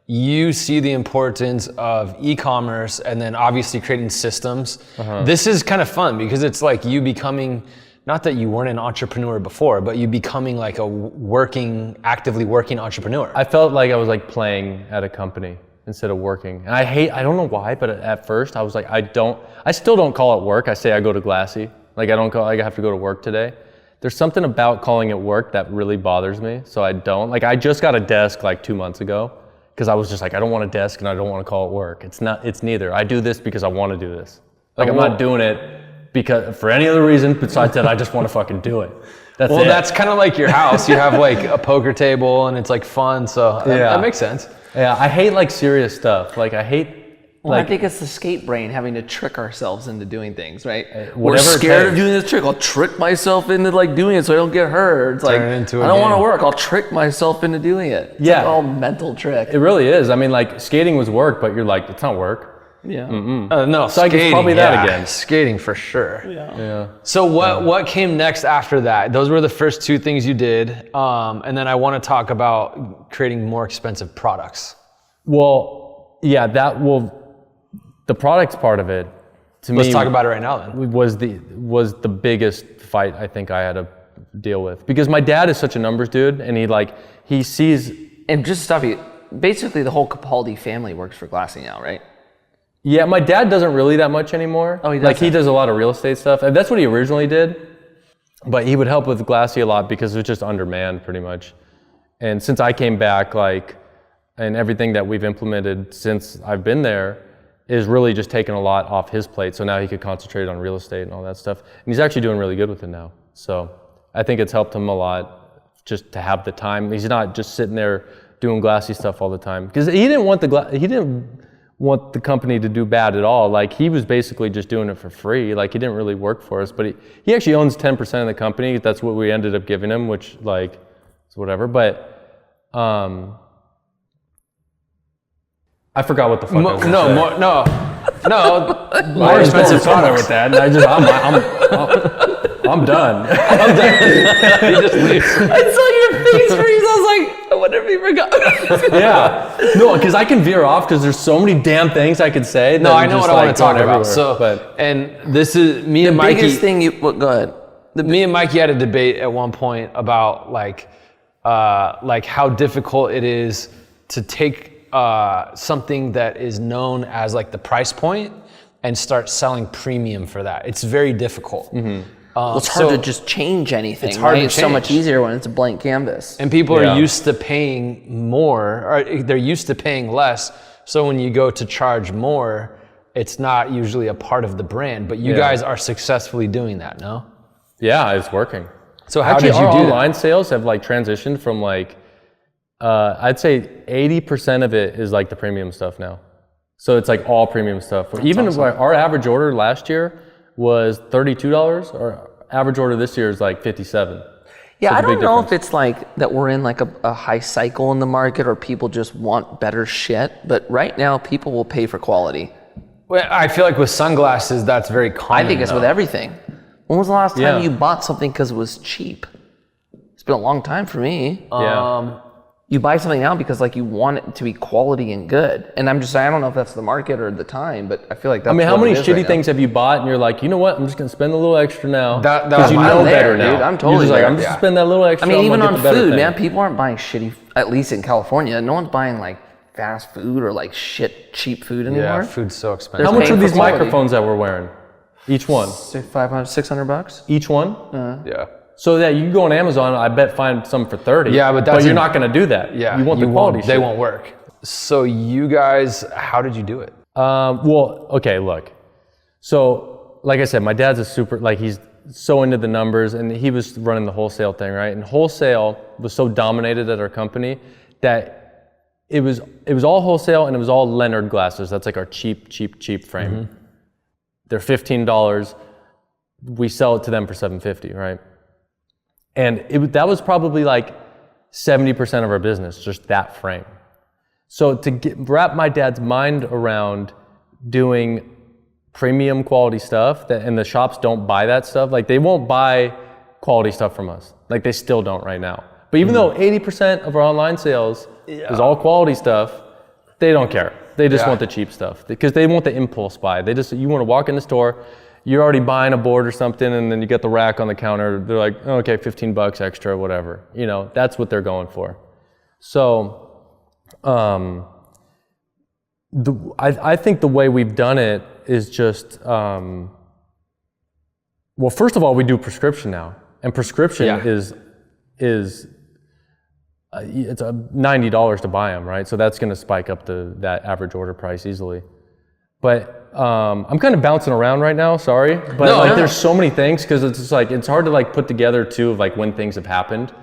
You see the importance of e-commerce and then obviously creating systems. This is kind of fun because it's like you becoming, not that you weren't an entrepreneur before, but you becoming like a actively working entrepreneur. I felt like I was like playing at a company instead of working. And I don't know why, but at first I was like, I still don't call it work. I say I go to Glassy. Like I have to go to work today. There's something about calling it work that really bothers me. So I don't. Like I just got a desk like 2 months ago because I was just like, I don't want a desk and I don't want to call it work. It's neither. I do this because I want to do this. Like I'm not doing it because for any other reason besides that I just want to fucking do it. That's kind of like your house. You have like a poker table and it's like fun. So that makes sense. Yeah, I hate like serious stuff. Like I hate. Well, I think it's the skate brain having to trick ourselves into doing things, right? We're scared of doing this trick. I'll trick myself into like doing it so I don't get hurt. It's like, I don't want to work. I'll trick myself into doing it. It's like all mental trick. It really is. I mean, like skating was work, but you're like, it's not work. Yeah. No, so skating, it's probably that again. Skating for sure. Yeah. So what came next after that? Those were the first two things you did. And then I want to talk about creating more expensive products. Well, yeah, the products part of it, to me, let's talk about it right now then. Was the biggest fight I think I had to deal with, because my dad is such a numbers dude, and he sees. And just stop you. Basically, the whole Capaldi family works for Glassy now, right? Yeah, my dad doesn't really that much anymore. Oh, he does. Like he does a lot of real estate stuff, and that's what he originally did. But he would help with Glassy a lot because it was just undermanned pretty much. And since I came back, and everything that we've implemented since I've been there is really just taken a lot off his plate. So now he could concentrate on real estate and all that stuff. And he's actually doing really good with it now. So I think it's helped him a lot just to have the time. He's not just sitting there doing Glassy stuff all the time, because he didn't want the company to do bad at all. Like he was basically just doing it for free. Like he didn't really work for us, but he actually owns 10% of the company. That's what we ended up giving him, which like is whatever. But I forgot what the fuck I was gonna say. More expensive products with that. I'm done. He just leaves. I saw your face freeze. I was like, I wonder if he forgot. Yeah. No, because I can veer off because there's so many damn things I could say. No, I know what I want to talk about. So, and this is me and Mikey. The biggest thing go ahead. Me and Mikey had a debate at one point about like how difficult it is to take something that is known as like the price point and start selling premium for that. It's very difficult. It's hard to just change anything. It's hard to It's so much easier when it's a blank canvas. And people are used to paying more, or they're used to paying less. So when you go to charge more, it's not usually a part of the brand, but you guys are successfully doing that, no? Yeah, it's working. So how did you do our that? online sales have like transitioned from like, I'd say 80% of it is like the premium stuff now. So it's like all premium stuff. Even our average order last year was $32. Our average order this year is like $57. Yeah, So I don't know difference. if it's like that we're in like a high cycle in the market or people just want better shit, but right now people will pay for quality. Well, I feel like with sunglasses, that's very common. I think it's with everything. When was the last time you bought something because it was cheap? It's been a long time for me. you buy something now because like you want it to be quality and good. And I'm just saying, I don't know if that's the market or the time, but I feel like that's how what many it is shitty right things have you bought and you're like, you know what, I'm just gonna spend a little extra now. That you was know I'm better there, now. dude. I'm totally You're just like, there. I'm just gonna spend that little extra. I mean, I'm even gonna on get the better food, thing. man, people aren't buying shitty, at least in California, no one's buying like fast food or like cheap food anymore. Yeah, food's so expensive. How much paying are for these quality. microphones that we're wearing? Each one. $500, $600? Each one? Yeah. So that you can go on Amazon, I bet find some for 30. Yeah, but you're not gonna do that. Yeah. You want the quality They shit. won't work. So you guys, how did you do it? Well, okay, look. So, like I said, my dad's a super, like he's so into the numbers, and he was running the wholesale thing, right? And wholesale was so dominated at our company that it was all wholesale and it was all Leonard glasses. That's like our cheap frame. Mm-hmm. They're $15. We sell it to them for $750, right? And that was probably like 70% of our business, just that frame. So to wrap my dad's mind around doing premium quality stuff, and the shops don't buy that stuff, like they won't buy quality stuff from us. Like they still don't right now. But even though 80% of our online sales is all quality stuff, they don't care. They just want the cheap stuff because they want the impulse buy. You want to walk in the store, you're already buying a board or something, and then you get the rack on the counter. They're like, oh, okay, $15 extra, whatever. You know, that's what they're going for. So, I think the way we've done it is just, well, first of all, we do prescription now, and prescription is it's $90 to buy them, right? So that's going to spike up that average order price easily. But I'm kind of bouncing around right now, sorry. But there's so many things because it's just like, it's hard to like put together too of like when things have happened.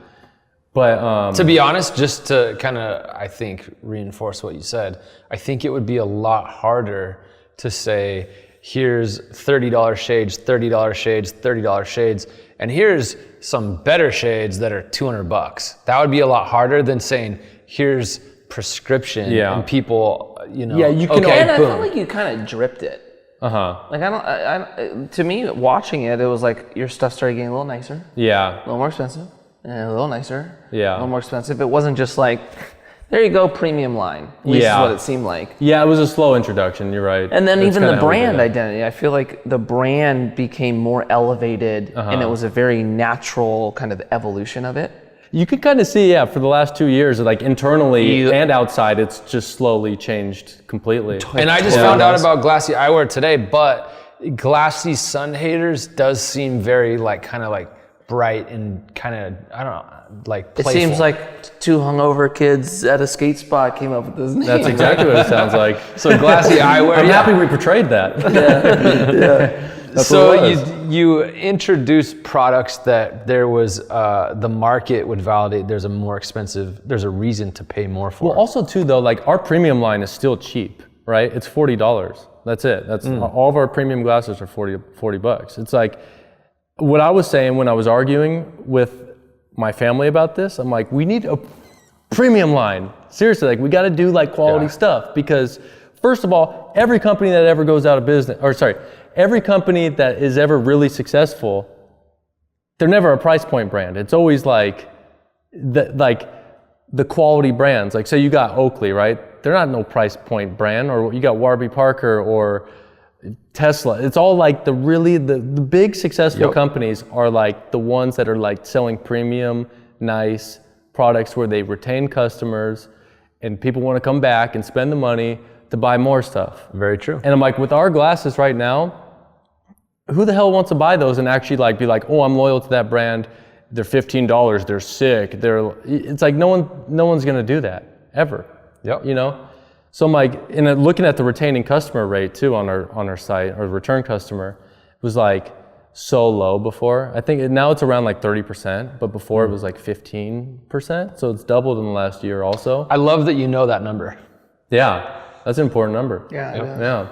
But to be honest, just to kind of, I think, reinforce what you said, I think it would be a lot harder to say, here's $30 shades, $30 shades, $30 shades, and here's some better shades that are $200. That would be a lot harder than saying, here's prescription and people, you know, you can. And I felt like you kind of dripped it. Uh-huh. Like to me, watching it, it was like your stuff started getting a little nicer, Yeah. a little more expensive, and a little nicer, Yeah. a little more expensive. It wasn't just like, there you go, premium line. At least is what it seemed like. Yeah, it was a slow introduction, you're right. And then That's even the kinda how we did brand it. identity, I feel like the brand became more elevated, and it was a very natural kind of evolution of it. You could kind of see, for the last 2 years, like internally and outside, it's just slowly changed completely. And I just found out about Glassy Eyewear today, but Glassy Sun Haters does seem very like kind of like bright and kind of, I don't know, like playful. It seems like two hungover kids at a skate spot came up with this name. That's exactly what it sounds like. So Glassy Eyewear. I'm happy we portrayed that. That's So what it was. you introduced products that there was the market would validate. There's a reason to pay more for. Well, also too though, like our premium line is still cheap, right? It's $40. That's it. That's all of our premium glasses are $40. It's like what I was saying when I was arguing with my family about this. I'm like, we need a premium line. Seriously, like we got to do like quality stuff because first of all, every company that ever goes out of business, every company that is ever really successful, they're never a price point brand. It's always like the quality brands. Like, say you got Oakley, right? They're not no price point brand, or you got Warby Parker or Tesla. It's all like the big successful companies are like the ones that are like selling premium, nice products where they retain customers and people want to come back and spend the money to buy more stuff. Very true. And I'm like, with our glasses right now, who the hell wants to buy those and actually like be like, oh, I'm loyal to that brand. They're $15. They're sick. It's like no one's gonna do that ever. Yep. You know. So I'm like, and looking at the retaining customer rate too on our site, or return customer, was like so low before. I think now it's around like 30%, but before it was like 15%. So it's doubled in the last year also. I love that you know that number. Yeah, that's an important number. Yeah.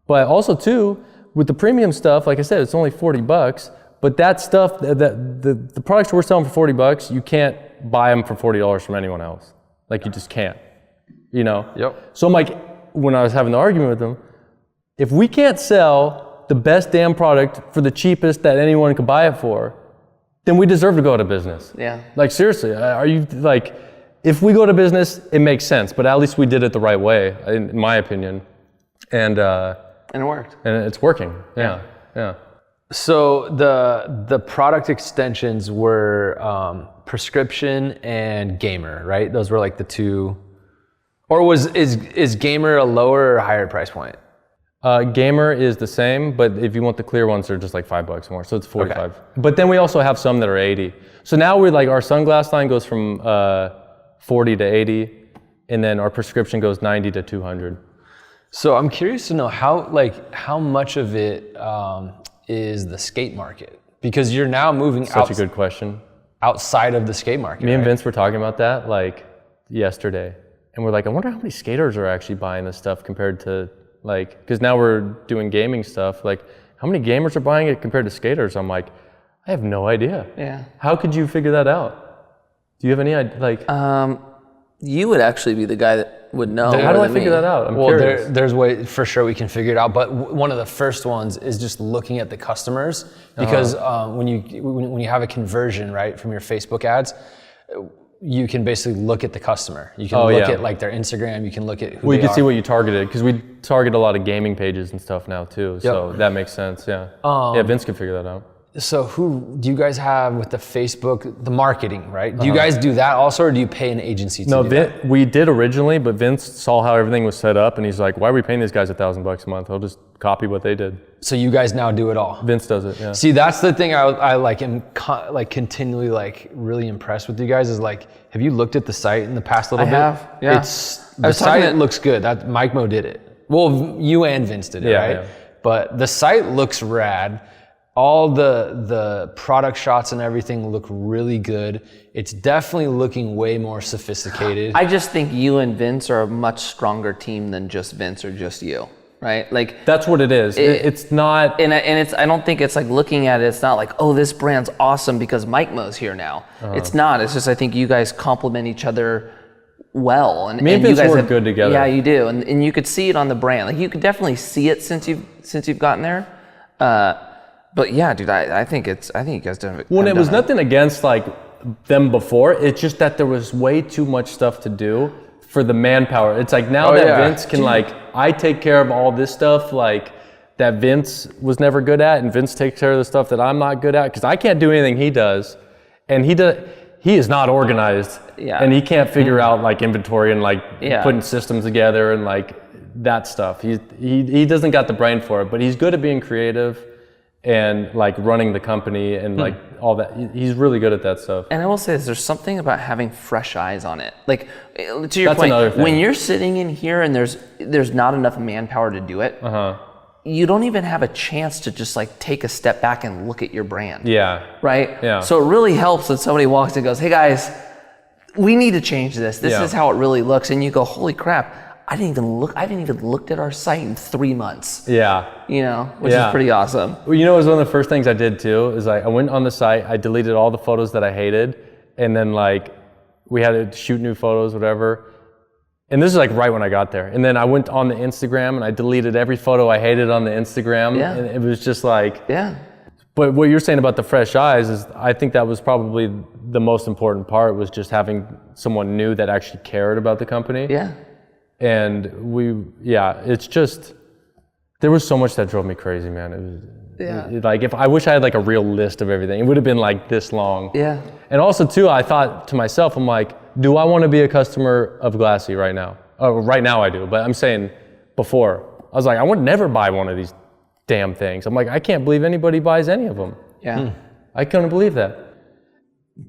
But also too, with the premium stuff, like I said, it's only $40. But that stuff, the products we're selling for $40, you can't buy them for $40 from anyone else. Like you just can't. You know? Yep. So I'm like, when I was having the argument with them, if we can't sell the best damn product for the cheapest that anyone could buy it for, then we deserve to go out of business. Yeah. Like seriously, are you like, if we go to business, it makes sense, but at least we did it the right way, in my opinion. And it worked. And it's working. Yeah. So the product extensions were prescription and gamer, right? Those were like the two. Or is gamer a lower or higher price point? Gamer is the same, but if you want the clear ones, they're just like $5 more, so it's 45. Okay. But then we also have some that are 80. So now we're like, our sunglass line goes from 40 to 80, and then our prescription goes 90 to 200. So I'm curious to know how much of it is the skate market, because you're now moving Such a good question. Outside of the skate market. Me and right? Vince were talking about that like yesterday, and we're like, I wonder how many skaters are actually buying this stuff compared to like, because now we're doing gaming stuff. Like, how many gamers are buying it compared to skaters? I'm like, I have no idea. Yeah. How could you figure that out? Do you have any idea? Like, you would actually be the guy that would know. how do I figure that out? I'm curious. There's way for sure we can figure it out. But one of the first ones is just looking at the customers, because when you have a conversion right from your Facebook ads, you can basically look at the customer. You can look at like their Instagram. You can look at who you they can are. see what you targeted, because we target a lot of gaming pages and stuff now too. So that makes sense. Yeah. Vince can figure that out. So who do you guys have with the Facebook, the marketing, right? Do you guys do that also, or do you pay an agency to do that? We did originally, but Vince saw how everything was set up, and he's like, why are we paying these guys $1,000 a month? I'll just copy what they did. So you guys now do it all? Vince does it, yeah. See, that's the thing I like am continually like really impressed with you guys is like, have you looked at the site in the past little bit? I have, yeah. The site looks good. That Mike Mo did it. Well, you and Vince did it, right? Yeah. But the site looks rad. All the product shots and everything look really good. It's definitely looking way more sophisticated. I just think you and Vince are a much stronger team than just Vince or just you, right? Like that's what it is. It's not, and it's. I don't think it's like looking at it. It's not like, oh, this brand's awesome because Mike Mo's here now. It's not. It's just I think you guys complement each other well, and me and Vince you guys work good together. Yeah, you do, and you could see it on the brand. Like you could definitely see it since you've gotten there. But yeah, dude, I think you guys done it. Well, it was nothing against like them before. It's just that there was way too much stuff to do for the manpower. It's like now Vince can I take care of all this stuff like that Vince was never good at, and Vince takes care of the stuff that I'm not good at, because I can't do anything he does, and he is not organized, and he can't figure out like inventory and like putting systems together and like that stuff. He doesn't got the brain for it, but he's good at being creative and like running the company and like all that. He's really good at that stuff. And I will say this, there's something about having fresh eyes on it. Like to your point, when you're sitting in here and there's not enough manpower to do it, you don't even have a chance to just like take a step back and look at your brand. Yeah. Right? Yeah. So it really helps when somebody walks in and goes, hey guys, we need to change this. This is how it really looks. And you go, holy crap, I haven't even looked at our site in 3 months. Yeah. You know, which is pretty awesome. Well, you know, it was one of the first things I did too, is I went on the site, I deleted all the photos that I hated, and then like we had to shoot new photos, whatever. And this is like right when I got there. And then I went on the Instagram and I deleted every photo I hated on the Instagram. Yeah. And it was just like, But what you're saying about the fresh eyes is, I think that was probably the most important part, was just having someone new that actually cared about the company. Yeah. And it's just, there was so much that drove me crazy, man. It was, like, if I wish I had like a real list of everything, it would have been like this long. Yeah. And also too, I thought to myself, I'm like, do I want to be a customer of Glassy right now? Oh, right now I do, but I'm saying before, I was like, I would never buy one of these damn things. I'm like, I can't believe anybody buys any of them. Yeah. I couldn't believe that.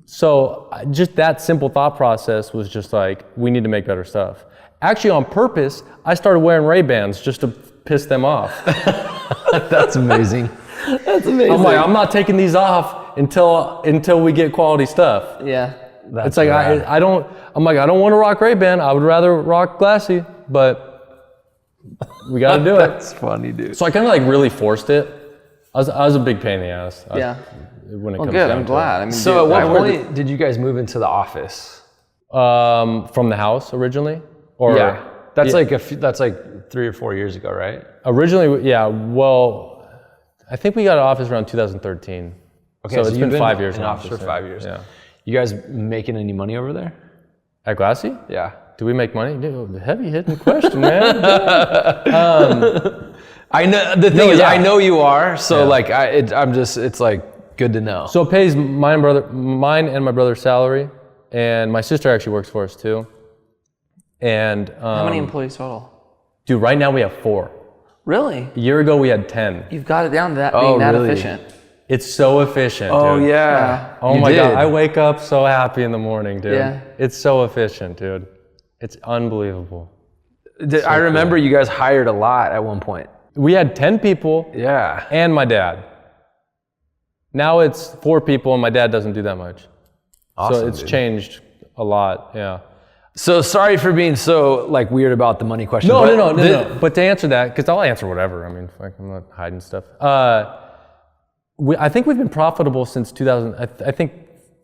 So just that simple thought process was just like, we need to make better stuff. Actually, on purpose, I started wearing Ray-Bans just to piss them off. That's amazing. That's amazing. I'm like, I'm not taking these off until we get quality stuff. Yeah. It's like, I don't want to rock Ray-Ban. I would rather rock Glassy, but we got to do it. That's funny, dude. So I kind of like really forced it. I was a big pain in the ass. When it comes good. down I'm glad. To it. So at what point did you guys move into the office? From the house originally? Or, that's like 3 or 4 years ago, right? Originally, well, I think we got an office around 2013. Okay, So it's you've been 5 years in now. office for 5 years. Yeah. You guys making any money over there? At Glassy? Yeah. Do we make money? Dude, heavy hitting question, man. I know the thing is, yeah. I know you are. So Yeah. like, it's like good to know. So it pays mine and my brother's salary, and my sister actually works for us too. And How many employees total? dude, right now we have 4. Really? A year ago we had 10. You've got it down to that being that really? efficient. It's so efficient, Oh dude. yeah. Oh You my God, did. I wake up so happy in the morning, dude. Yeah. It's so efficient, dude. It's unbelievable. I remember you guys hired a lot at one point. We had 10 people Yeah. and my dad. Now it's 4 people and my dad doesn't do that much. Awesome, So it's dude. changed a lot, yeah. So sorry for being so like weird about the money question. but No. But to answer that, because I'll answer whatever. I mean, fuck, I'm not hiding stuff. I think we've been profitable since 2000. I think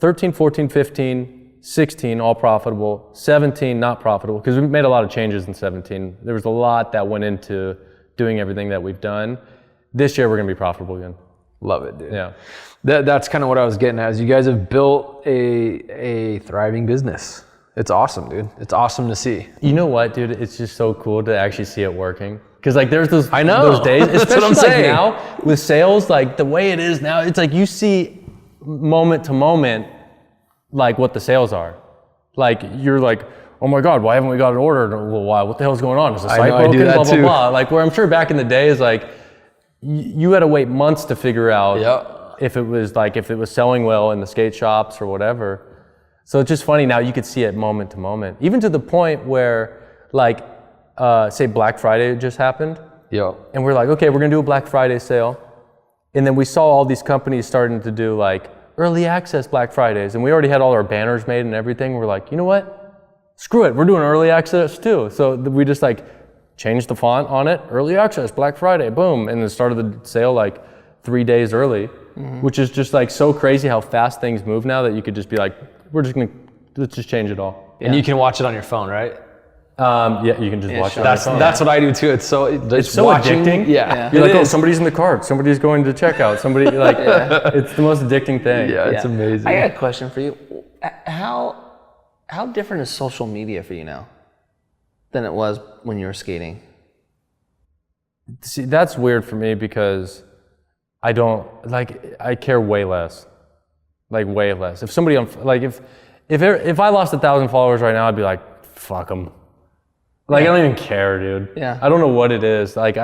13, 14, 15, 16, all profitable. 17, not profitable, because we made a lot of changes in 17. There was a lot that went into doing everything that we've done. This year, we're going to be profitable again. Love it, dude. Yeah. That's kind of what I was getting at. Is you guys have built a thriving business. It's awesome, dude. It's awesome to see. You know what, dude? It's just so cool to actually see it working. Because like there's those, I know. those days, That's especially what I'm like saying. now with sales, like the way it is now, it's like you see moment to moment like what the sales are. Like you're like, oh my God, why haven't we got an order in a little while? What the hell's going on? Is the site know, I do broken? that Blah, blah, too. blah. Like where I'm sure back in the day is like, you had to wait months to figure out Yep. if it was selling well in the skate shops or whatever. So it's just funny now you could see it moment to moment, even to the point where like, say Black Friday just happened. Yep. And we're like, okay, we're gonna do a Black Friday sale. And then we saw all these companies starting to do like early access Black Fridays. And we already had all our banners made and everything. We're like, you know what? Screw it, we're doing early access too. So we just like changed the font on it, early access, Black Friday, boom. And then started the sale like 3 days early, which is just like so crazy how fast things move now that you could just be like, let's just change it all. And you can watch it on your phone, right? Yeah, you can just watch it on your phone. That's what I do too. It's so watching, addicting. Yeah. You're It like, oh, is. somebody's in the cart. Somebody's going to checkout. Somebody like, it's the most addicting thing. Yeah, it's amazing. I got a question for you. How different is social media for you now than it was when you were skating? See, that's weird for me because I care way less. Like way less. If somebody, like if I lost 1,000 followers right now, I'd be like, fuck them. Like I don't even care, dude. Yeah. I don't know what it is. Like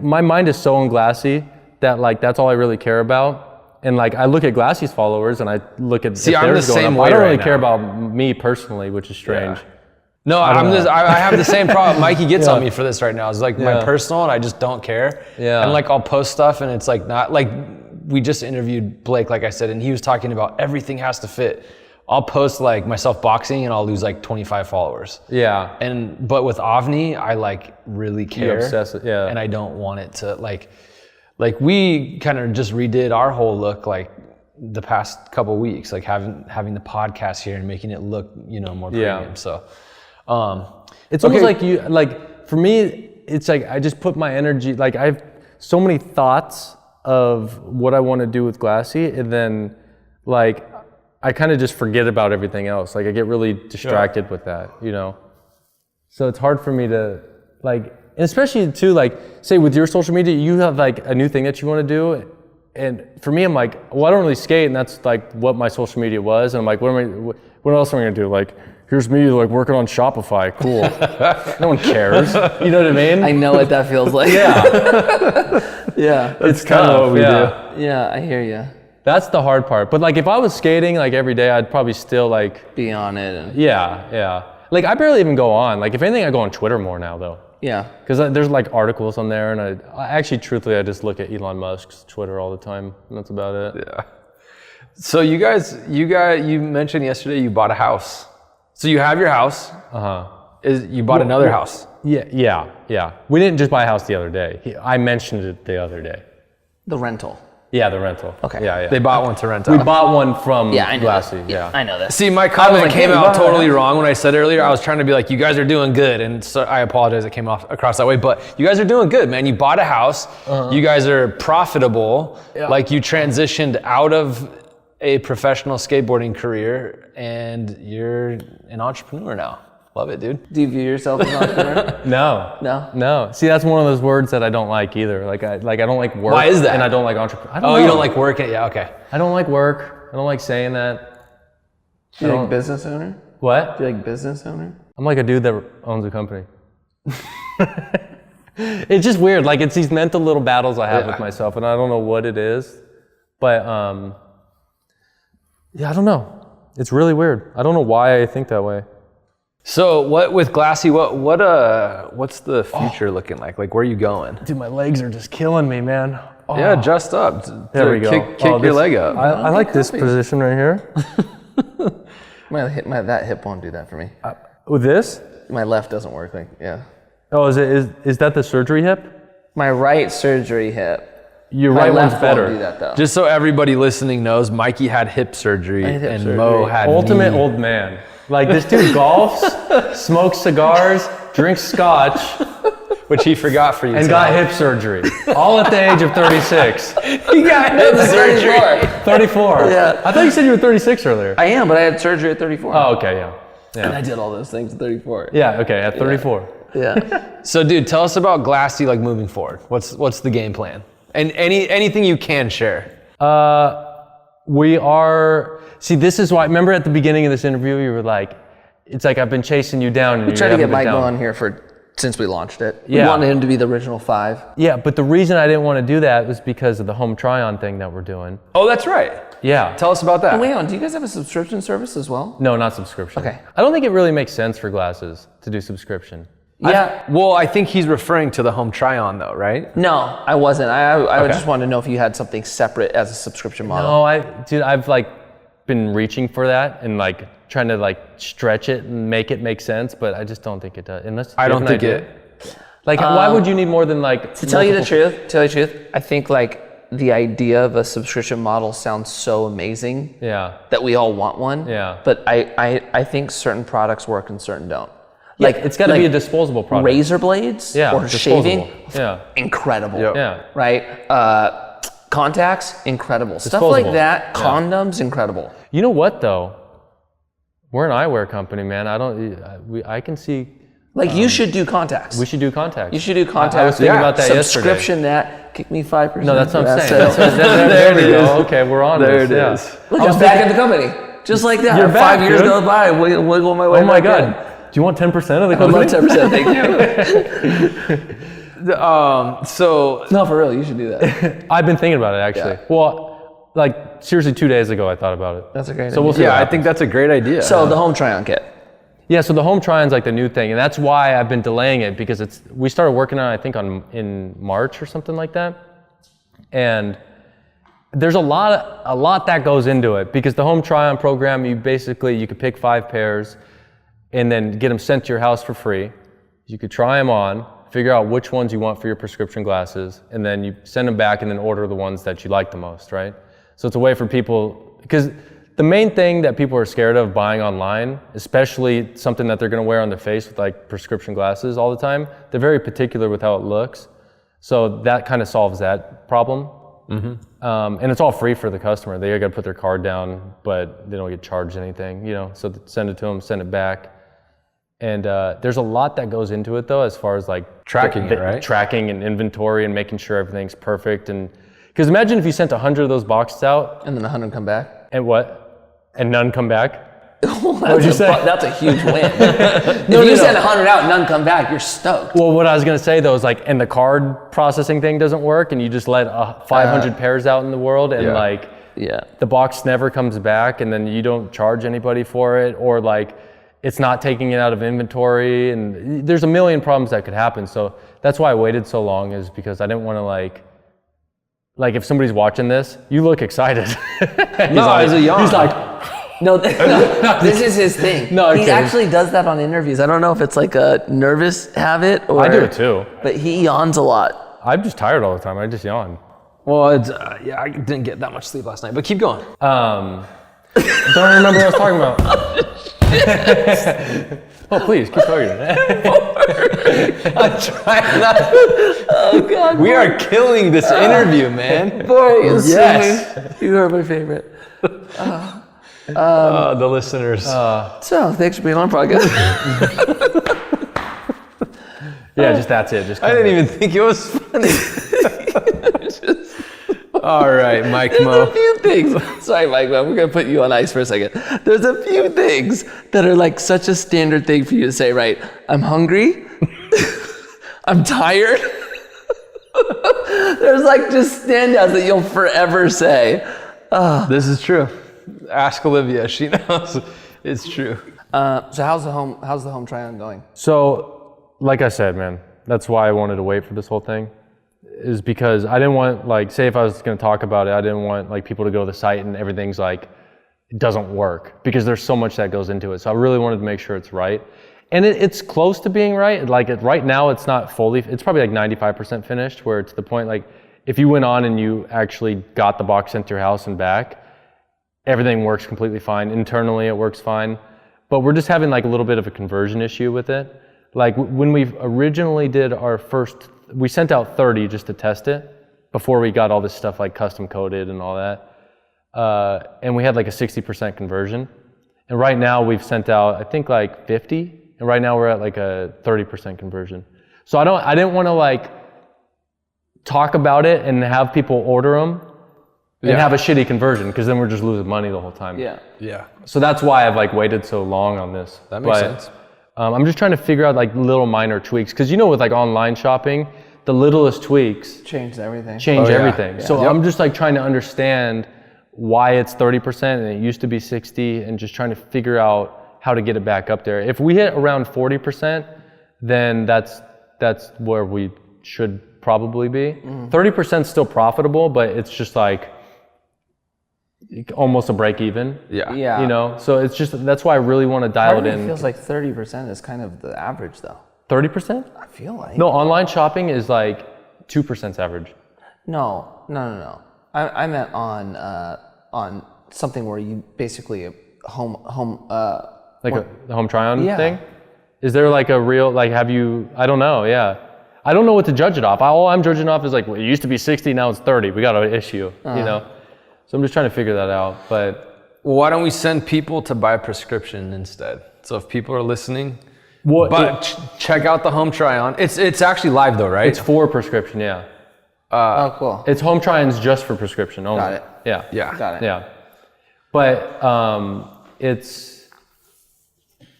my mind is so on Glassy that like that's all I really care about. And like I look at Glassy's followers and I look at See, if I'm theirs the going same up. way I don't really right care now. about me personally, which is strange. No, I have the same problem. Mikey gets on me for this right now. It's like my Yeah. personal, and I just don't care. Yeah. And like I'll post stuff, and it's like not like we just interviewed Blake, like I said, and he was talking about everything has to fit. I'll post like myself boxing, and I'll lose like 25 followers. Yeah. But with AVNI, I like really care. obsess it, yeah. And I don't want it to like we kind of just redid our whole look like the past couple weeks, like having the podcast here and making it look more premium. Yeah. So. It's almost like for me, it's like I just put my energy, like I have so many thoughts of what I want to do with Glassy, and then like I kind of just forget about everything else. Like I get really distracted with that, So it's hard for me to like, and especially too, like say with your social media, you have like a new thing that you want to do. And for me, I'm like, well, I don't really skate, and that's like what my social media was. And I'm like, what else am I gonna do? Like, here's me like working on Shopify. Cool. No one cares. You know what I mean? I know what that feels like. Yeah. Yeah. It's kind of what we do. Yeah, I hear you. That's the hard part. But like, if I was skating like every day, I'd probably still like. Be on it. And Yeah. Like, I barely even go on. Like, if anything, I go on Twitter more now though. yeah. Because there's like articles on there, and I actually, truthfully, I just look at Elon Musk's Twitter all the time, and that's about it. Yeah. So you mentioned yesterday you bought a house. So you have your house. You bought another house. Yeah. We didn't just buy a house the other day. I mentioned it the other day. The rental. Yeah, the rental. Okay. Yeah. They bought one to rent We out. bought one from Yeah, I know Glassy. that. Yeah. I know that. See, my comment like, came hey, out bought a totally house. wrong when I said earlier. I was trying to be like, you guys are doing good, and so I apologize. It came across that way, but you guys are doing good, man. You bought a house. You guys are profitable. Yeah. Like you transitioned out of a professional skateboarding career, and you're an entrepreneur now. Love it, dude. Do you view yourself as an entrepreneur? No. No? See, that's one of those words that I don't like either. Like I don't like work. Why is that? And I don't like entrepreneur. Oh, you don't like working? Yeah, okay. I don't like work. I don't like saying that. Do you like business owner? What? Do you like business owner? I'm like a dude that owns a company. It's just weird. Like it's these mental little battles I have with myself, and I don't know what it is. But yeah, I don't know. It's really weird. I don't know why I think that way. So what with Glassy? What's the future looking like? Like where are you going? Dude, my legs are just killing me, man. Oh. Yeah, just up. There we go. Kick your leg up. I like this position right here. That hip won't do that for me. With this? My left doesn't work. Yeah. Oh, is that the surgery hip? My right surgery hip. Your My right one's left better. won't do that though. Just so everybody listening knows, Mikey had hip surgery had hip and surgery. Mo had Ultimate knee. old man. Like this dude golfs, smokes cigars, drinks scotch, which he forgot for you and tonight. got hip surgery. All at the age of 36. He got hip surgery. 34. Yeah. I thought you said you were 36 earlier. I am, but I had surgery at 34. Oh, okay, yeah. And I did all those things at 34. Yeah, okay, at 34. Yeah. So, dude, tell us about Glassy, like moving forward. What's the game plan? And anything you can share. We are. See, this is why. Remember at the beginning of this interview, you were like, "It's like I've been chasing you down." And We tried to get Mike on here since we launched it. We Yeah. wanted him to be the original 5. Yeah, but the reason I didn't want to do that was because of the home try-on thing that we're doing. Oh, that's right. Yeah. Tell us about that. Wait on, do you guys have a subscription service as well? No, not subscription. Okay. I don't think it really makes sense for glasses to do subscription. Yeah. Well, I think he's referring to the home try-on, though, right? No, I wasn't. I Okay. just wanted to know if you had something separate as a subscription model. No, I've like been reaching for that and like trying to like stretch it and make it make sense, but I just don't think it does. Unless I don't think it. Like, why would you need more than like? To tell you the truth, I think like the idea of a subscription model sounds so amazing. Yeah. That we all want one. Yeah. But I think certain products work and certain don't. Like it's got to be a disposable product. Razor blades or disposable. shaving, Yeah. incredible. Yep. Yeah. Right? Contacts, incredible. Stuff Disposable. like that, condoms, incredible. You know what though? We're an eyewear company, man. I can see. Like you should do contacts. We should do contacts. You should do contacts. I was thinking about that yesterday. Subscription that, kick me 5%. No, that's what I'm saying. That's it. There we go. Okay, we're on There this. it yeah. is. Look, I'm back in the company. Just like that. You're back, 5 years dude. go by, wiggle my way Oh my back in. God. Do you want 10% of the I company? love 10%, thank you. So No, for real, you should do that. I've been thinking about it actually. Yeah. Well, like seriously, 2 days ago I thought about it. That's a great So we'll idea. see. yeah, what I happens. think that's a great idea. So the home try-on kit. Yeah, so the home try-on's like the new thing, and that's why I've been delaying it because we started working on it, I think in March or something like that, and there's a lot that goes into it because the home try-on program, you could pick 5 pairs and then get them sent to your house for free. You could try them on, figure out which ones you want for your prescription glasses, and then you send them back and then order the ones that you like the most, right? So it's a way for people, because the main thing that people are scared of buying online, especially something that they're gonna wear on their face with like prescription glasses all the time, they're very particular with how it looks. So that kind of solves that problem. And it's all free for the customer. They gotta put their card down, but they don't get charged anything, so send it to them, send it back. And there's a lot that goes into it though, as far as like Tracking it, right? Tracking and inventory and making sure everything's perfect. And because imagine if you sent 100 of those boxes out And then 100 come back. and what? And none come back? What'd you say? That's a huge win. If you send 100 out and none come back, you're stoked. Well, what I was gonna say though is like, and the card processing thing doesn't work, and you just let 500 pairs out in the world, and Yeah. the box never comes back, and then you don't charge anybody for it, or like it's not taking it out of inventory, and there's a million problems that could happen. So that's why I waited so long, is because I didn't want to like if somebody's watching this, you look excited. as a yawn. He's like, No, this is his thing. No, I'm he kidding. actually does that on interviews. I don't know if it's like a nervous habit or. I do it too. But he yawns a lot. I'm just tired all the time. I just yawn. Well, it's, yeah, I didn't get that much sleep last night, but keep going. Don't remember what I was talking about. Oh, please, keep talking. I'm trying not. Oh God. We are killing this interview, man. Bork is Yes. singing. You are my favorite. The listeners. So thanks for being on the podcast. Yeah, just that's it. Just I didn't even think it was funny. All right, Mike Mo. There's a few things. Sorry, Mike, we're gonna put you on ice for a second. There's a few things that are like such a standard thing for you to say, right? I'm hungry. I'm tired. There's like just standouts that you'll forever say. This is true. Ask Olivia. She knows it's true. So how's the home try-on going? So, like I said, man, that's why I wanted to wait for this whole thing, is because I didn't want, like, say if I was going to talk about it, I didn't want like people to go to the site and everything's like, it doesn't work, because there's so much that goes into it. So I really wanted to make sure it's right. And it's close to being right. Like right now it's not fully, it's probably like 95% finished, where it's the point, like if you went on and you actually got the box sent to your house and back, everything works completely fine. Internally it works fine, but we're just having like a little bit of a conversion issue with it. Like when we originally did our first, we sent out 30 just to test it before we got all this stuff like custom coded and all that. And we had like a 60% conversion. And right now we've sent out, I think like 50. And right now we're at like a 30% conversion. So I didn't want to like talk about it and have people order them and have a shitty conversion, because then we're just losing money the whole time. Yeah. Yeah. So that's why I've like waited so long on this. That makes sense. I'm just trying to figure out like little minor tweaks, because you know with like online shopping, the littlest tweaks Changed everything. change Oh, yeah. everything. Yeah. So Yep. I'm just like trying to understand why it's 30% and it used to be 60, and just trying to figure out how to get it back up there. If we hit around 40%, then that's where we should probably be. 30% is still profitable, but it's just like almost a break even. Yeah. Yeah. You know, so it's just, that's why I really want to dial Part it of me in. feels like 30% is kind of the average though. 30%? I feel like. No, online shopping is like 2% average. No. I meant on something where you basically home Like the home try-on Yeah. thing? Is there like a real, like have you, I don't know, yeah. I don't know what to judge it off. All I'm judging off is like, well, it used to be 60, now it's 30. We got an issue, you know? So I'm just trying to figure that out, but. Well, why don't we send people to buy a prescription instead? So if people are listening, check out the home try-on. It's actually live though, right? It's for prescription, yeah. oh, cool. It's home try-ons just for prescription only. Got it. Yeah. Yeah. Got it. Yeah. But it's,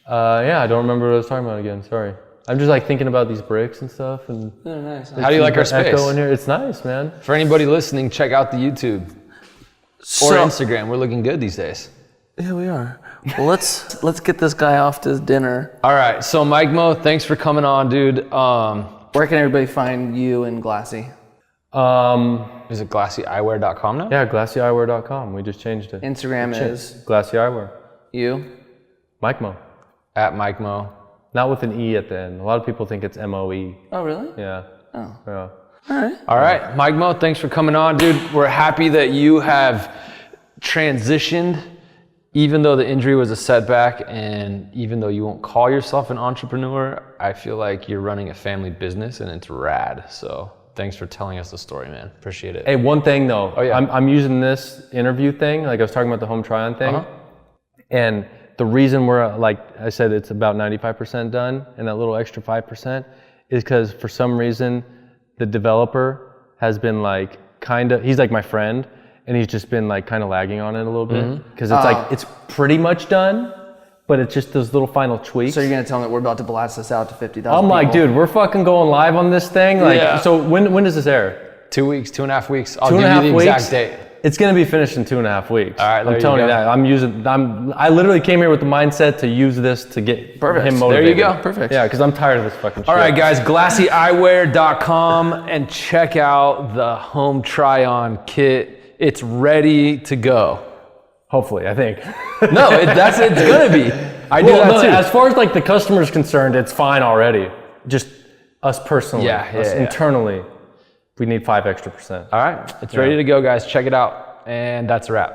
I don't remember what I was talking about again, sorry. I'm just like thinking about these bricks and stuff, and Oh, nice. How do you like our space? echo in here. It's nice, man. For anybody listening, check out the YouTube or Instagram. We're looking good these days. Yeah, we are. Well, let's get this guy off to his dinner. All right. So Mike Mo, thanks for coming on, dude. Where can everybody find you and Glassy? Is it GlassyEyewear.com now? Yeah, GlassyEyewear.com. We just changed it. Instagram is Glassy Eyewear. you. Mike Mo. At Mike Mo. Not with an E at the end. A lot of people think it's M-O-E. Oh, really? Yeah. Oh. Yeah. All right. All right. Mike Mo, thanks for coming on, dude. We're happy that you have transitioned, even though the injury was a setback, and even though you won't call yourself an entrepreneur, I feel like you're running a family business and it's rad. So thanks for telling us the story, man. Appreciate it. Hey, one thing though. Oh, yeah. I'm using this interview thing, like I was talking about the home try-on thing. And the reason we're, like I said, it's about 95% done, and that little extra 5% is because for some reason, the developer has been like he's like my friend, and he's just been like kind of lagging on it a little bit. Because it's like, it's pretty much done, but it's just those little final tweaks. So you're gonna tell me that we're about to blast this out to 50,000 I'm like, people? dude, we're fucking going live on this thing. Like, Yeah. so when does this air? 2 weeks, 2.5 weeks. I'll 2.5 give you the weeks? exact date. It's gonna be finished in 2.5 weeks. All right, there I'm you telling you go. that. I literally came here with the mindset to use this to get Perfect. him There motivated. you go. Perfect. Yeah, because I'm tired of this fucking shit. All right, guys, GlassyEyewear.com and check out the home try-on kit. It's ready to go. Hopefully, I think. No, it's gonna be. I do that too. As far as like the customer's concerned, it's fine already. Just us personally, Yeah, us yeah. internally. We need 5 extra %. All right, it's ready to go, guys. Check it out. And that's a wrap.